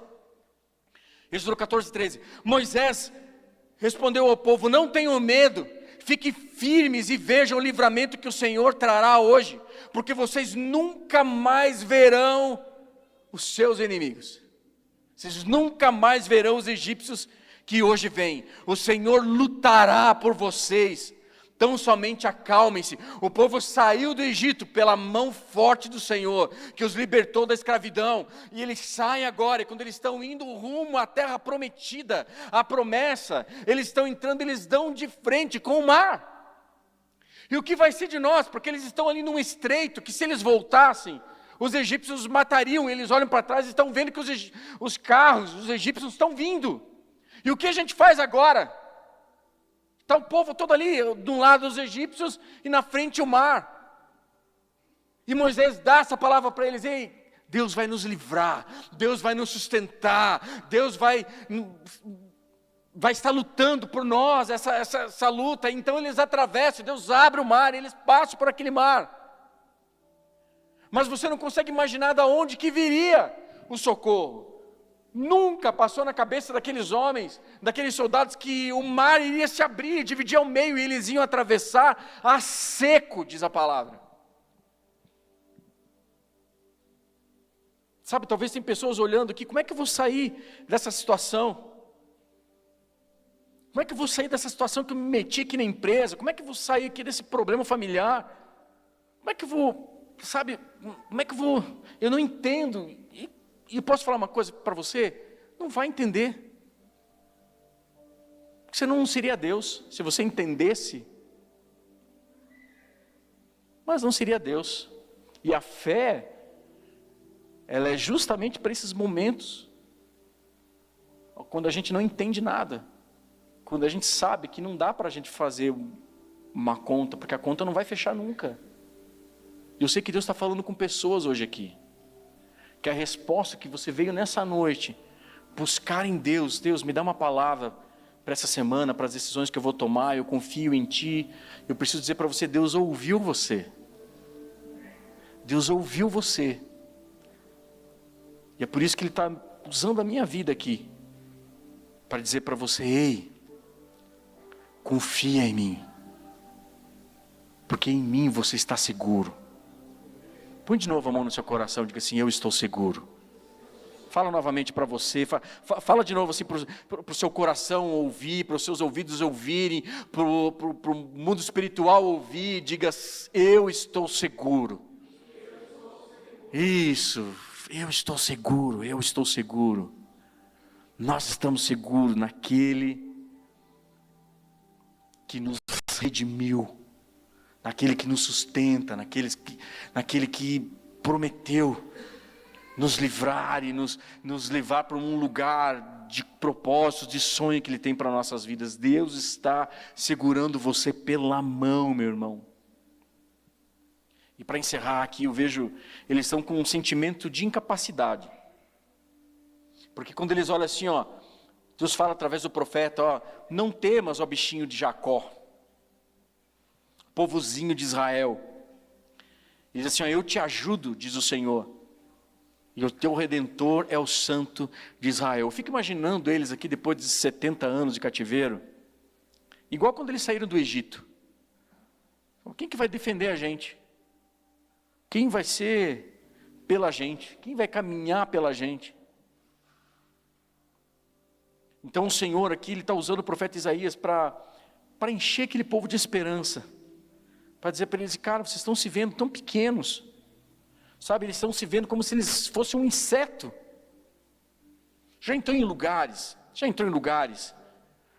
Êxodo 14, 13. Moisés respondeu ao povo: não tenham medo, fiquem firmes e vejam o livramento que o Senhor trará hoje, porque vocês nunca mais verão os seus inimigos. Vocês nunca mais verão os egípcios que hoje vêm. O Senhor lutará por vocês. Tão somente acalmem-se. O povo saiu do Egito pela mão forte do Senhor, que os libertou da escravidão, e eles saem agora, e quando eles estão indo rumo à terra prometida, a promessa, eles estão entrando, eles dão de frente com o mar. E o que vai ser de nós? Porque eles estão ali num estreito, que se eles voltassem, os egípcios os matariam. Eles olham para trás e estão vendo que os carros, os egípcios estão vindo. E o que a gente faz agora? Está o povo todo ali, de um lado os egípcios e na frente o mar. E Moisés dá essa palavra para eles: ei, Deus vai nos livrar, Deus vai nos sustentar, Deus vai estar lutando por nós, essa luta. Então eles atravessam, Deus abre o mar, eles passam por aquele mar. Mas você não consegue imaginar de onde que viria o socorro. Nunca passou na cabeça daqueles homens, daqueles soldados, que o mar iria se abrir, dividir ao meio, e eles iam atravessar a seco, diz a palavra. Sabe, talvez tem pessoas olhando aqui: como é que eu vou sair dessa situação? Como é que eu vou sair dessa situação que eu me meti aqui na empresa? Como é que eu vou sair aqui desse problema familiar? Como é que eu vou, sabe, como é que eu vou? Eu não entendo. E eu posso falar uma coisa para você? Não vai entender. Você não seria Deus se você entendesse. Mas não seria Deus. E a fé, ela é justamente para esses momentos, quando a gente não entende nada, quando a gente sabe que não dá para a gente fazer uma conta, porque a conta não vai fechar nunca. E eu sei que Deus está falando com pessoas hoje aqui, que a resposta que você veio nessa noite, buscar em Deus: Deus, me dá uma palavra para essa semana, para as decisões que eu vou tomar, eu confio em Ti. Eu preciso dizer para você: Deus ouviu você. Deus ouviu você. E é por isso que Ele está usando a minha vida aqui, para dizer para você: ei, confia em mim, porque em mim você está seguro. Põe de novo a mão no seu coração e diga assim: eu estou seguro. Fala novamente para você, fala de novo assim para o seu coração ouvir, para os seus ouvidos ouvirem, para o mundo espiritual ouvir. Diga: eu estou seguro. Isso, eu estou seguro, eu estou seguro. Nós estamos seguros naquele que nos redimiu, naquele que nos sustenta, naquele que prometeu nos livrar e nos levar para um lugar de propósito, de sonho que Ele tem para nossas vidas. Deus está segurando você pela mão, meu irmão. E para encerrar aqui, eu vejo, eles estão com um sentimento de incapacidade. Porque quando eles olham assim, ó, Deus fala através do profeta: ó, não temas, ó bichinho de Jacó, povozinho de Israel. Ele diz assim: ó, eu te ajudo, diz o Senhor, e o teu Redentor é o Santo de Israel. Eu fico imaginando eles aqui depois de 70 anos de cativeiro, igual quando eles saíram do Egito. Quem que vai defender a gente? Quem vai ser pela gente? Quem vai caminhar pela gente? Então o Senhor aqui, Ele está usando o profeta Isaías para encher aquele povo de esperança, para dizer para eles: cara, vocês estão se vendo tão pequenos, sabe, eles estão se vendo como se eles fossem um inseto. Já entrou em lugares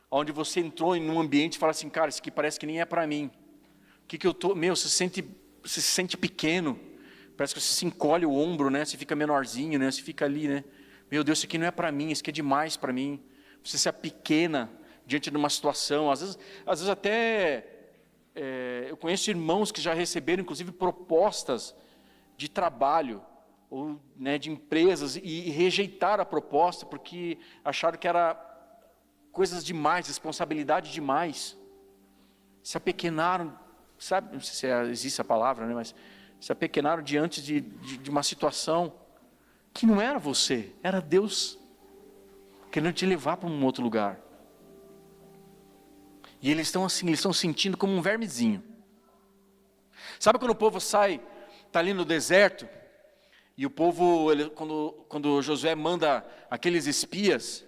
onde você entrou em um ambiente e fala assim: cara, isso aqui parece que nem é para mim. O que eu tô, você se sente pequeno, parece que você se encolhe o ombro, né? Você fica menorzinho, né? Você fica ali, né? Meu Deus, isso aqui não é para mim, isso aqui é demais para mim. Você se apequena diante de uma situação. Às vezes até eu conheço irmãos que já receberam inclusive propostas de trabalho ou, né, de empresas, e rejeitaram a proposta porque acharam que era coisas demais, responsabilidade demais. Se apequenaram, sabe, não sei se existe a palavra, né, mas se apequenaram diante de uma situação que não era você, era Deus querendo te levar para um outro lugar. E eles estão assim, eles estão sentindo como um vermezinho. Sabe quando o povo sai, está ali no deserto, e o povo, quando Josué manda aqueles espias,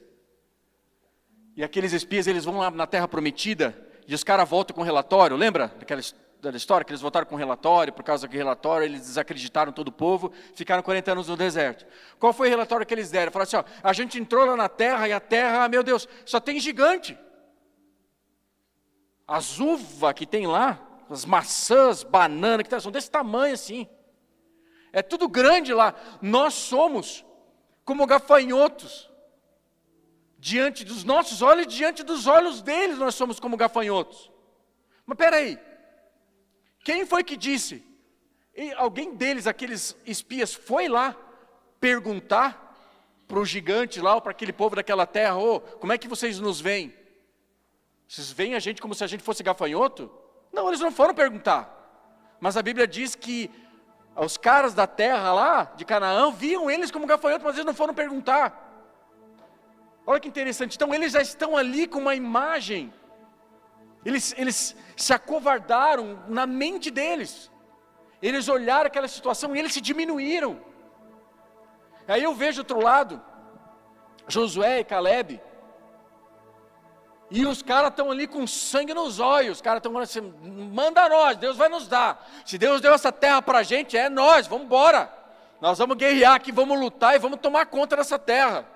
e aqueles espias eles vão lá na terra prometida, e os caras voltam com relatório, lembra daquela história que eles voltaram com relatório, por causa daquele relatório eles desacreditaram todo o povo, ficaram 40 anos no deserto. Qual foi o relatório que eles deram? Falaram assim, ó, a gente entrou lá na terra, e a terra, meu Deus, só tem gigante. As uvas que tem lá, as maçãs, bananas, que são desse tamanho assim. É tudo grande lá. Nós somos como gafanhotos. Diante dos nossos olhos e diante dos olhos deles, nós somos como gafanhotos. Mas espera aí. Quem foi que disse? E alguém deles, aqueles espias, foi lá perguntar para o gigante lá, ou para aquele povo daquela terra, como é que vocês nos veem? Vocês veem a gente como se a gente fosse gafanhoto? Não, eles não foram perguntar. Mas a Bíblia diz que os caras da terra lá, de Canaã, viam eles como gafanhoto, mas eles não foram perguntar. Olha que interessante, então eles já estão ali com uma imagem. Eles se acovardaram na mente deles. Eles olharam aquela situação e eles se diminuíram. Aí eu vejo outro lado, Josué e Calebe. E os caras estão ali com sangue nos olhos. Os caras estão falando assim, manda nós, Deus vai nos dar. Se Deus deu essa terra para a gente, é nós, vamos embora. Nós vamos guerrear aqui, vamos lutar e vamos tomar conta dessa terra.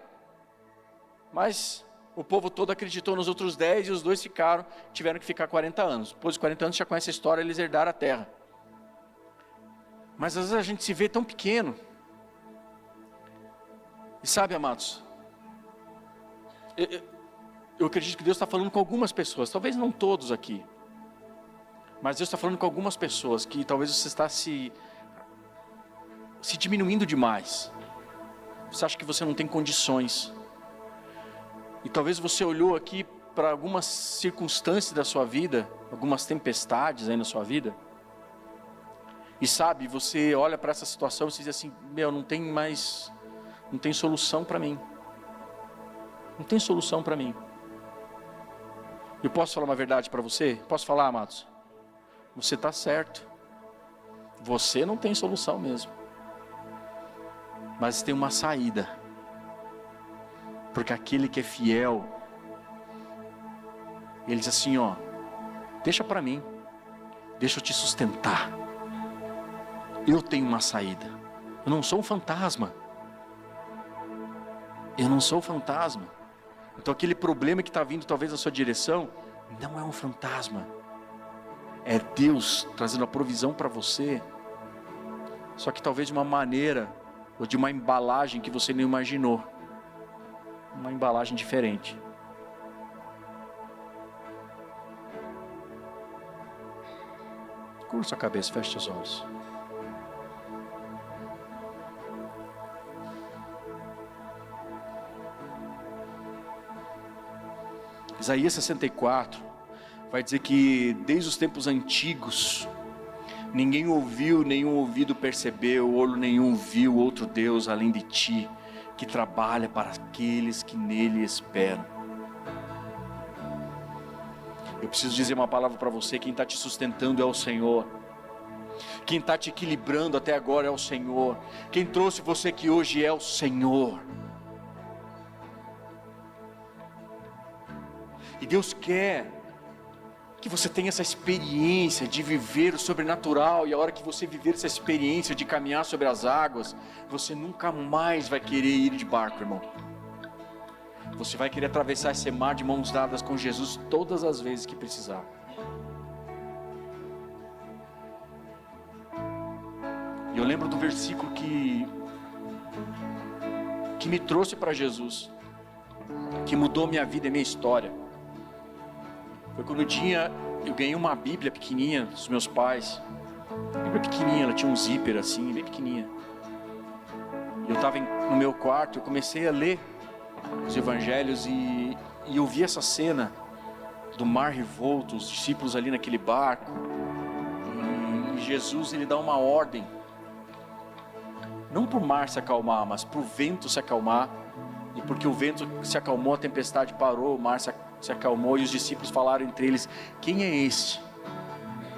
Mas o povo todo acreditou nos outros 10 e os 2 tiveram que ficar 40 anos. Depois de 40 anos já conhece a história, eles herdaram a terra. Mas às vezes a gente se vê tão pequeno. E sabe, amados, eu acredito que Deus está falando com algumas pessoas, talvez não todos aqui, mas Deus está falando com algumas pessoas que talvez você está se diminuindo demais. Você acha que você não tem condições. E talvez você olhou aqui para algumas circunstâncias da sua vida, algumas tempestades aí na sua vida. E sabe, você olha para essa situação e você diz assim, não tem solução para mim. Não tem solução para mim. Eu posso falar uma verdade para você? Posso falar, amados? Você está certo. Você não tem solução mesmo. Mas tem uma saída. Porque aquele que é fiel, ele diz assim, deixa para mim. Deixa eu te sustentar. Eu tenho uma saída. Eu não sou um fantasma. Eu não sou um fantasma. Então aquele problema que está vindo talvez na sua direção, não é um fantasma. É Deus trazendo a provisão para você. Só que talvez de uma maneira, ou de uma embalagem que você não imaginou. Uma embalagem diferente. Curva sua cabeça, feche os olhos. Isaías 64 vai dizer que desde os tempos antigos ninguém ouviu, nenhum ouvido percebeu, olho nenhum viu outro Deus além de ti, que trabalha para aqueles que nele esperam. Eu preciso dizer uma palavra para você: quem está te sustentando é o Senhor. Quem está te equilibrando até agora é o Senhor. Quem trouxe você aqui hoje é o Senhor. E Deus quer que você tenha essa experiência de viver o sobrenatural. E a hora que você viver essa experiência de caminhar sobre as águas, você nunca mais vai querer ir de barco, irmão. Você vai querer atravessar esse mar de mãos dadas com Jesus todas as vezes que precisar. E eu lembro do versículo que me trouxe para Jesus, que mudou minha vida e minha história. Foi quando eu ganhei uma Bíblia pequenininha dos meus pais. Bíblia pequenininha, ela tinha um zíper assim, bem pequenininha. E eu estava no meu quarto, eu comecei a ler os evangelhos e eu vi essa cena do mar revolto, os discípulos ali naquele barco. e Jesus ele dá uma ordem, não para o mar se acalmar, mas para o vento se acalmar. E porque o vento se acalmou, a tempestade parou, o mar se acalmou, e os discípulos falaram entre eles: quem é este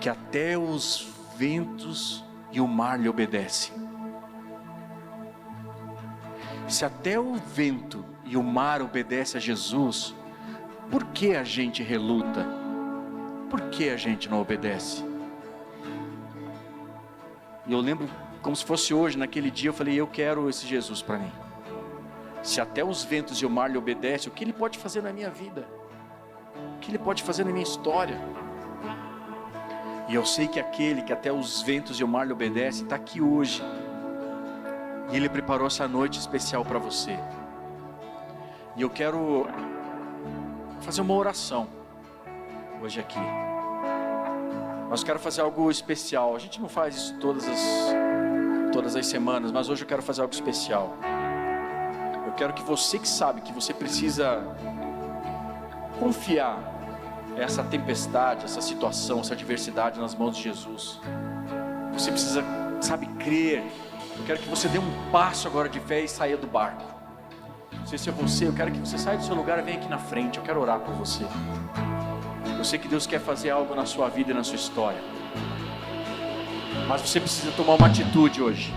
que até os ventos e o mar lhe obedecem? Se até o vento e o mar obedecem a Jesus, por que a gente reluta? Por que a gente não obedece? E eu lembro como se fosse hoje, naquele dia eu falei: eu quero esse Jesus para mim. Se até os ventos e o mar lhe obedecem, o que ele pode fazer na minha vida? O que ele pode fazer na minha história? E eu sei que aquele que até os ventos e o mar lhe obedecem está aqui hoje. E ele preparou essa noite especial para você. E eu quero fazer uma oração hoje aqui. Mas eu quero fazer algo especial. A gente não faz isso todas as semanas, mas hoje eu quero fazer algo especial. Eu quero que você que sabe que você precisa confiar essa tempestade, essa situação, essa adversidade nas mãos de Jesus. Você precisa, crer. Eu quero que você dê um passo agora de fé e saia do barco. Não sei se é você, eu quero que você saia do seu lugar e venha aqui na frente. Eu quero orar por você. Eu sei que Deus quer fazer algo na sua vida e na sua história. Mas você precisa tomar uma atitude hoje.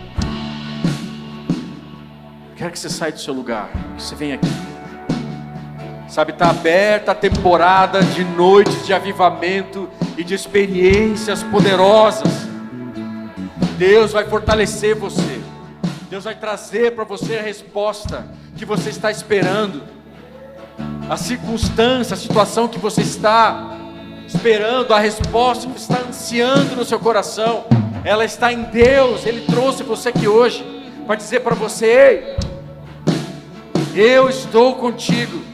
Eu quero que você saia do seu lugar, que você venha aqui. Está aberta a temporada de noites de avivamento e de experiências poderosas. Deus vai fortalecer você. Deus vai trazer para você a resposta que você está esperando. A circunstância, a situação que você está esperando, a resposta que você está ansiando no seu coração, ela está em Deus. Ele trouxe você aqui hoje para dizer para você: ei, eu estou contigo.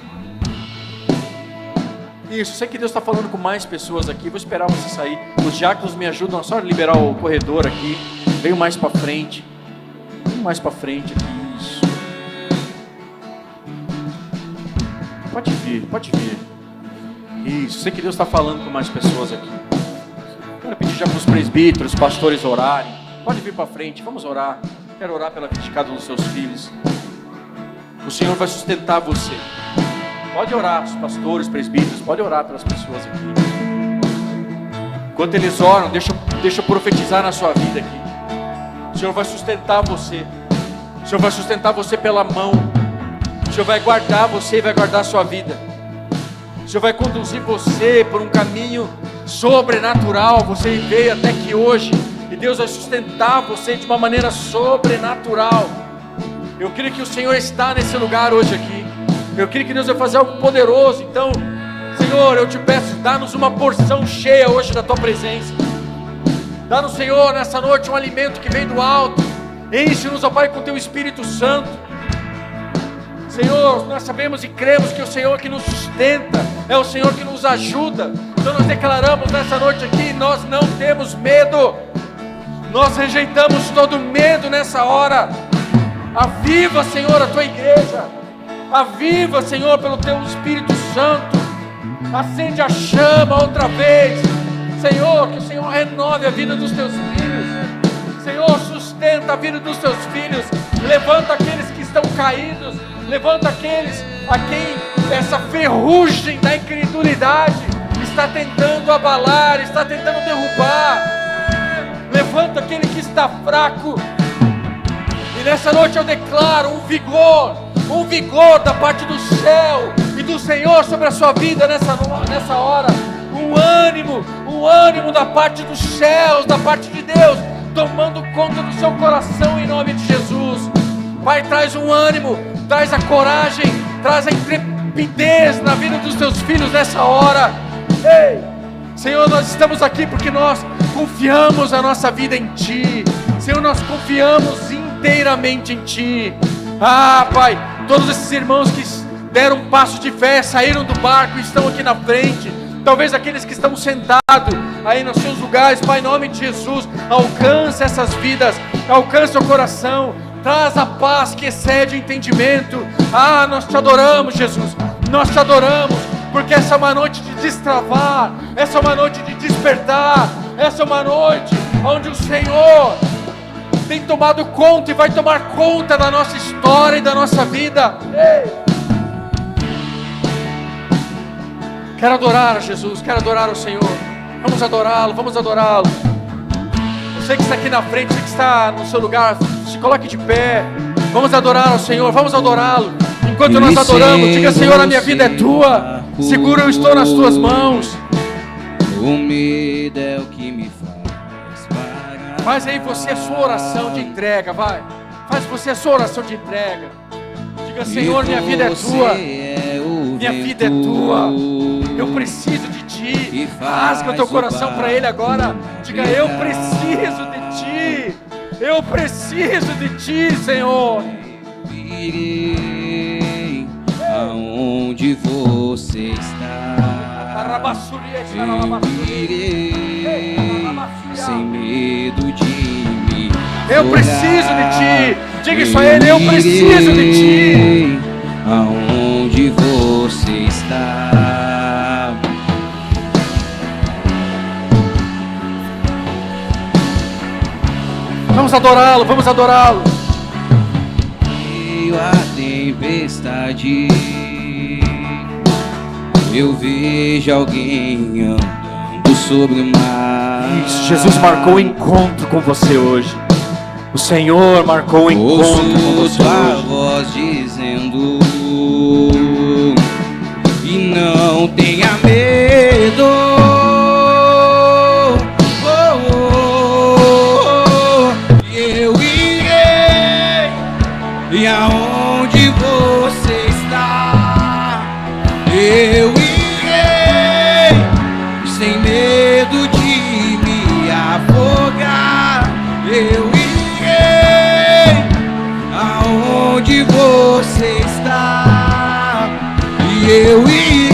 Isso, sei que Deus está falando com mais pessoas aqui. Vou esperar você sair. Os diáconos me ajudam, só liberar o corredor aqui. Venho mais para frente. Venho mais para frente aqui. Isso. Pode vir, pode vir. Isso, sei que Deus está falando com mais pessoas aqui. Quero pedir já para os presbíteros, pastores orarem. Pode vir para frente, vamos orar. Quero orar pela vida de cada um dos seus filhos. O Senhor vai sustentar você. Pode orar, os pastores, presbíteros, pode orar pelas pessoas aqui. Enquanto eles oram, deixa eu profetizar na sua vida aqui. O Senhor vai sustentar você. O Senhor vai sustentar você pela mão. O Senhor vai guardar você e vai guardar a sua vida. O Senhor vai conduzir você por um caminho sobrenatural. Você veio até aqui hoje e Deus vai sustentar você de uma maneira sobrenatural. Eu creio que o Senhor está nesse lugar hoje aqui. Eu creio que Deus vai fazer algo poderoso. Então, Senhor, eu te peço, dá-nos uma porção cheia hoje da Tua presença. Dá-nos, Senhor, nessa noite um alimento que vem do alto. Enche-nos, ó Pai, com Teu Espírito Santo. Senhor, nós sabemos e cremos que o Senhor que nos sustenta, é o Senhor que nos ajuda. Então nós declaramos nessa noite aqui, nós não temos medo. Nós rejeitamos todo medo nessa hora. Aviva, Senhor, a Tua igreja. Aviva, Senhor, pelo Teu Espírito Santo. Acende a chama outra vez. Senhor, que o Senhor renove a vida dos Teus filhos. Senhor, sustenta a vida dos Teus filhos. Levanta aqueles que estão caídos. Levanta aqueles a quem essa ferrugem da incredulidade está tentando abalar, está tentando derrubar. Levanta aquele que está fraco. E nessa noite eu declaro um vigor da parte do céu e do Senhor sobre a sua vida nessa hora. Um ânimo da parte dos céus, da parte de Deus, tomando conta do seu coração em nome de Jesus. Pai, traz um ânimo, traz a coragem, traz a intrepidez na vida dos teus filhos nessa hora. Ei, Senhor, nós estamos aqui porque nós confiamos a nossa vida em Ti. Senhor, nós confiamos inteiramente em Ti. Ah, Pai, todos esses irmãos que deram um passo de fé, saíram do barco e estão aqui na frente. Talvez aqueles que estão sentados aí nos seus lugares, Pai, em nome de Jesus, alcance essas vidas, alcance o coração, traz a paz que excede o entendimento. Ah, nós Te adoramos, Jesus, nós Te adoramos, porque essa é uma noite de destravar, essa é uma noite de despertar, essa é uma noite onde o Senhor tem tomado conta e vai tomar conta da nossa história e da nossa vida. Ei! Quero adorar a Jesus, quero adorar o Senhor. Vamos adorá-lo, vamos adorá-lo. Você que está aqui na frente, você que está no seu lugar, se coloque de pé. Vamos adorar ao Senhor, vamos adorá-lo. Enquanto nós adoramos, diga: Senhor, a minha vida é tua, seguro eu estou nas tuas mãos. O medo é o que me faz parar. Faz aí você a sua oração de entrega, vai. Faz você a sua oração de entrega. Diga: Senhor, minha vida é tua, minha vida é tua. Eu preciso de ti. Rasga o teu coração para Ele agora. Diga: eu preciso de ti. Eu preciso de ti, Senhor. Irei aonde você está. Eu irei sem medo de me afogar. Eu preciso de ti. Diga isso a Ele: eu preciso de ti. Aonde você está. Vamos adorá-lo, vamos adorá-lo. Meio a tempestade, eu vejo alguém andando sobre o mar. Isso, Jesus marcou o encontro com você hoje. O Senhor marcou o encontro com você a hoje. voz dizendo: e não tenha medo. Eu irei e aonde você está, eu irei sem medo de me afogar. Eu irei aonde você está, e eu irei.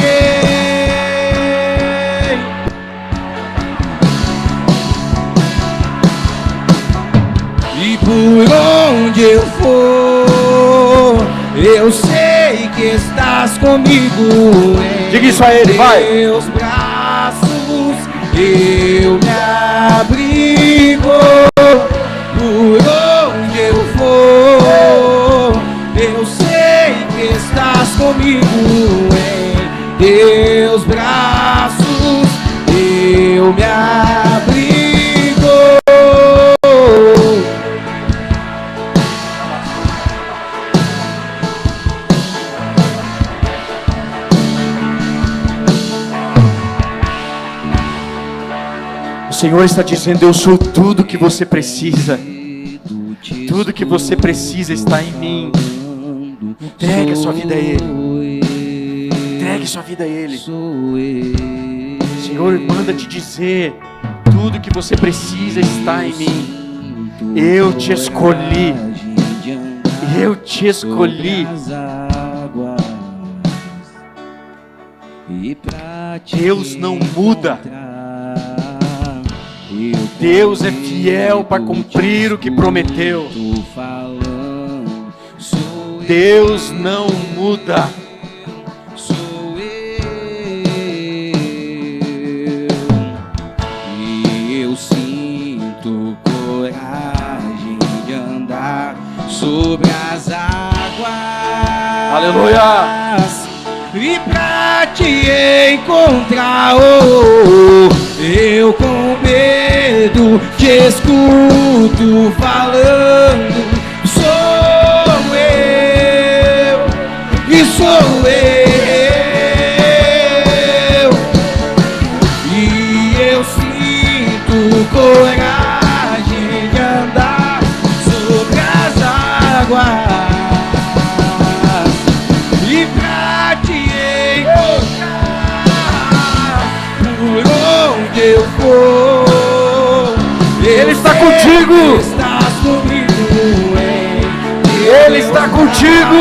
E por onde eu for, eu sei que estás comigo. Diga isso a Ele, vai. Em teus braços eu me abrigo. Por onde eu for, eu sei que estás comigo. Em teus braços eu me abrigo. O Senhor está dizendo: eu sou tudo que você precisa. Tudo que você precisa está em mim. Entregue a sua vida a Ele. Entregue sua vida a Ele. O Senhor manda te dizer: tudo que você precisa está em mim. Eu te escolhi. Eu te escolhi. Deus não muda. Deus é fiel para cumprir o que prometeu. Deus não muda. Sou eu, e eu sinto coragem de andar sobre as águas. Aleluia! E pra te encontrar, oh, eu com medo te escuto falando. Sou eu, e sou eu, e eu sinto coragem de andar sobre as águas. E pra te encontrar, por onde eu for, Ele está contigo. Estás comigo, Ele está contigo.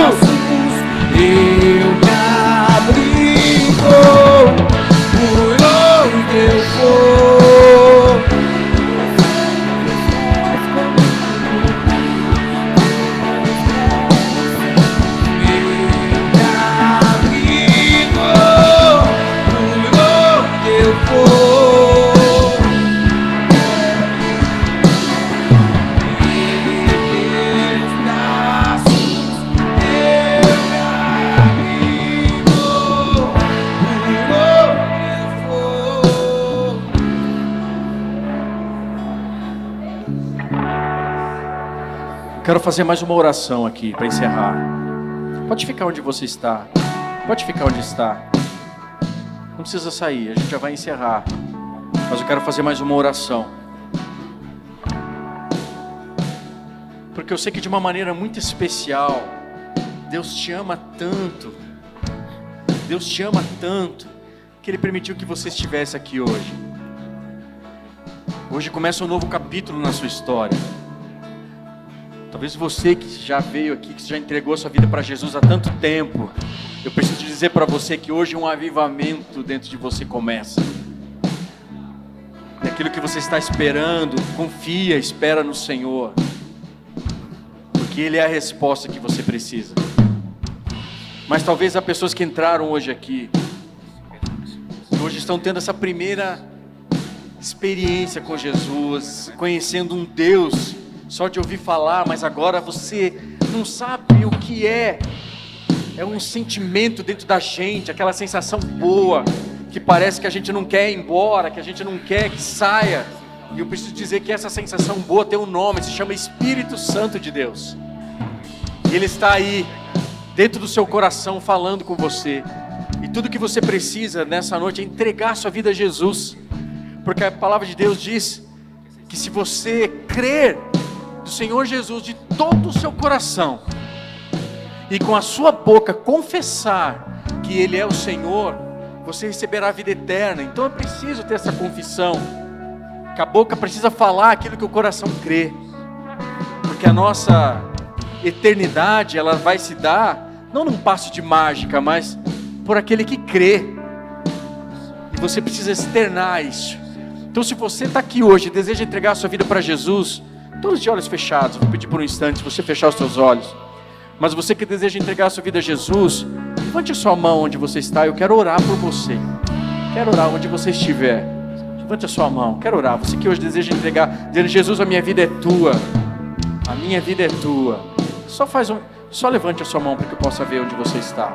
eu me abrigo por onde eu for. Eu me abrigo por onde eu for. quero fazer mais uma oração aqui para encerrar. Pode ficar onde você está. Pode ficar onde está. Não precisa sair, a gente já vai encerrar. Mas eu quero fazer mais uma oração. Porque eu sei que de uma maneira muito especial, Deus te ama tanto. Deus te ama tanto, que Ele permitiu que você estivesse aqui hoje. Hoje começa um novo capítulo na sua história. Talvez você que já veio aqui, que já entregou a sua vida para Jesus há tanto tempo, eu preciso dizer para você que hoje um avivamento dentro de você começa. E aquilo que você está esperando, confia, espera no Senhor. Porque Ele é a resposta que você precisa. Mas talvez há pessoas que entraram hoje aqui, hoje estão tendo essa primeira experiência com Jesus, conhecendo um Deus, só de ouvir falar, mas agora você não sabe o que é. É um sentimento dentro da gente, aquela sensação boa, que parece que a gente não quer ir embora, que a gente não quer que saia. E eu preciso dizer que essa sensação boa tem um nome, se chama Espírito Santo de Deus. E Ele está aí, dentro do seu coração, falando com você. E tudo que você precisa nessa noite é entregar sua vida a Jesus. Porque a palavra de Deus diz que se você crer do Senhor Jesus de todo o seu coração, e com a sua boca confessar que Ele é o Senhor, você receberá a vida eterna. Então é preciso ter essa confissão, que a boca precisa falar aquilo que o coração crê. Porque a nossa eternidade, ela vai se dar, não num passo de mágica, mas por aquele que crê. E você precisa externar isso. Então se você está aqui hoje e deseja entregar a sua vida para Jesus, todos de olhos fechados, vou pedir por um instante, se você fechar os seus olhos. Mas você que deseja entregar a sua vida a Jesus, levante a sua mão onde você está, eu quero orar por você. Quero orar onde você estiver. Levante a sua mão, quero orar. Você que hoje deseja entregar, dizendo: Jesus, a minha vida é tua. A minha vida é tua. Só levante a sua mão para que eu possa ver onde você está.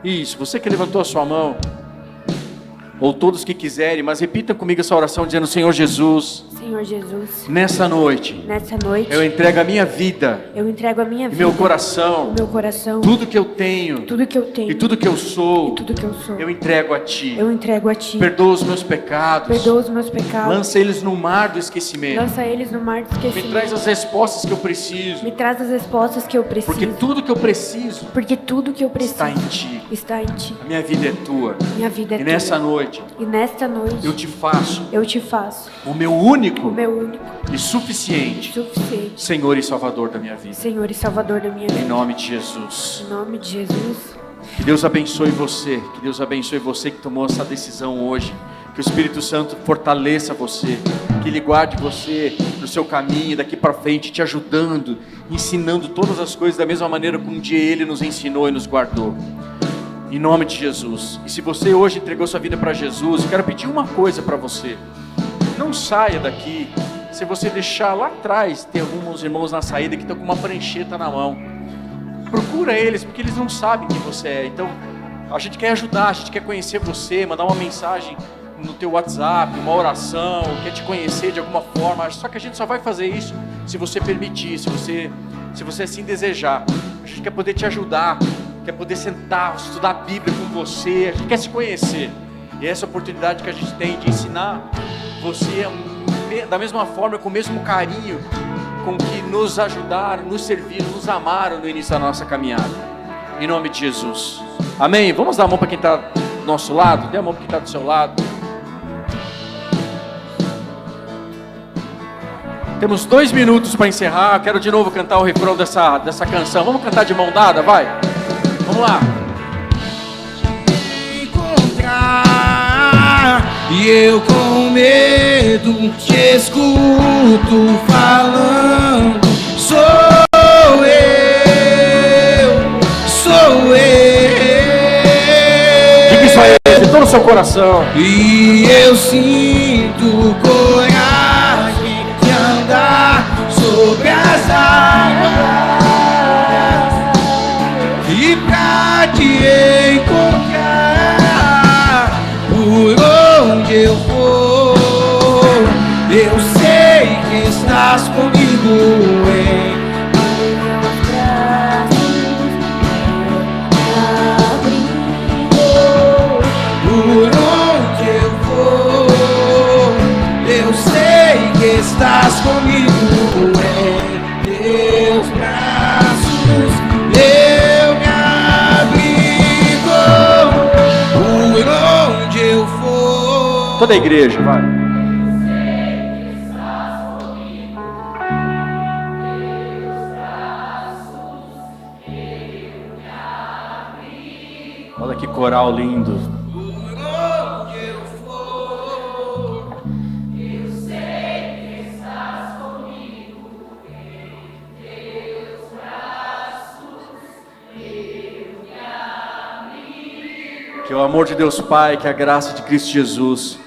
Isso, você que levantou a sua mão, ou todos que quiserem, mas repita comigo essa oração dizendo: Senhor Jesus, Senhor Jesus, nessa noite eu entrego a minha vida, e meu coração, tudo que eu tenho, e tudo que eu sou, eu entrego a Ti. Perdoa os meus pecados, lança eles no mar do esquecimento, me traz as respostas que eu preciso, porque tudo que eu preciso, está em Ti. A minha vida é Tua, e nessa noite eu te faço o meu único e suficiente Senhor e Salvador da minha vida. Em nome de Jesus. Que Deus abençoe você. Que Deus abençoe você que tomou essa decisão hoje. Que o Espírito Santo fortaleça você. Que Ele guarde você no seu caminho daqui para frente, te ajudando, ensinando todas as coisas da mesma maneira como um dia Ele nos ensinou e nos guardou. Em nome de Jesus. E se você hoje entregou sua vida para Jesus, eu quero pedir uma coisa para você. Não saia daqui. Se você deixar lá atrás, tem alguns irmãos na saída que estão com uma prancheta na mão. Procura eles, porque eles não sabem quem você é. Então, a gente quer ajudar, a gente quer conhecer você, mandar uma mensagem no teu WhatsApp, uma oração, quer te conhecer de alguma forma. Só que a gente só vai fazer isso se você permitir, se você assim desejar. A gente quer poder te ajudar, quer poder sentar, estudar a Bíblia com você, a gente quer se conhecer. E essa oportunidade que a gente tem de ensinar você da mesma forma, com o mesmo carinho com que nos ajudaram, nos serviram, nos amaram no início da nossa caminhada. Em nome de Jesus. Amém? Vamos dar a mão para quem está do nosso lado? Dê a mão para quem está do seu lado. Temos 2 minutos para encerrar. Quero de novo cantar o refrão dessa canção. Vamos cantar de mão dada? Vai. Vamos lá. E eu com medo te escuto falando: sou eu. Diga isso aí, de todo o seu coração. E eu sinto coragem de andar sobre as águas e pra te encontrar por onde eu for. Eu sei que estás comigo em estás comigo em teus braços, eu me abrigo por onde eu for. Toda a igreja, vai. Olha que coral lindo. Por onde eu for, eu sei que estás comigo em teus braços, eu me abrigo. Que o amor de Deus Pai, que a graça de Cristo Jesus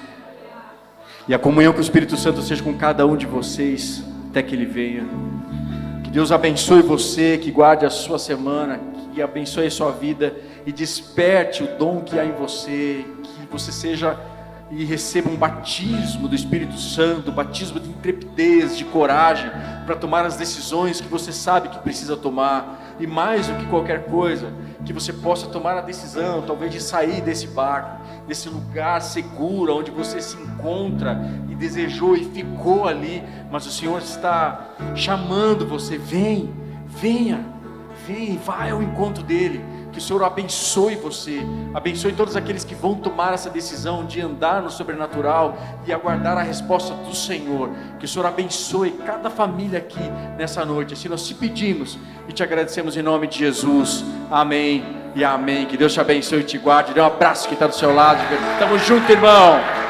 e a comunhão com o Espírito Santo seja com cada um de vocês até que Ele venha. Que Deus abençoe você, que guarde a sua semana, que abençoe a sua vida e desperte o dom que há em você, que você seja e receba um batismo do Espírito Santo, batismo de intrepidez, de coragem, para tomar as decisões que você sabe que precisa tomar, e mais do que qualquer coisa, que você possa tomar a decisão, talvez de sair desse barco, desse lugar seguro, onde você se encontra e desejou e ficou ali, mas o Senhor está chamando você, venha, vai ao encontro dEle. Que o Senhor abençoe você, abençoe todos aqueles que vão tomar essa decisão de andar no sobrenatural e aguardar a resposta do Senhor. Que o Senhor abençoe cada família aqui nessa noite. Assim nós te pedimos e te agradecemos em nome de Jesus. Amém e amém. Que Deus te abençoe e te guarde. Dê um abraço que está do seu lado. Tamo junto, irmão.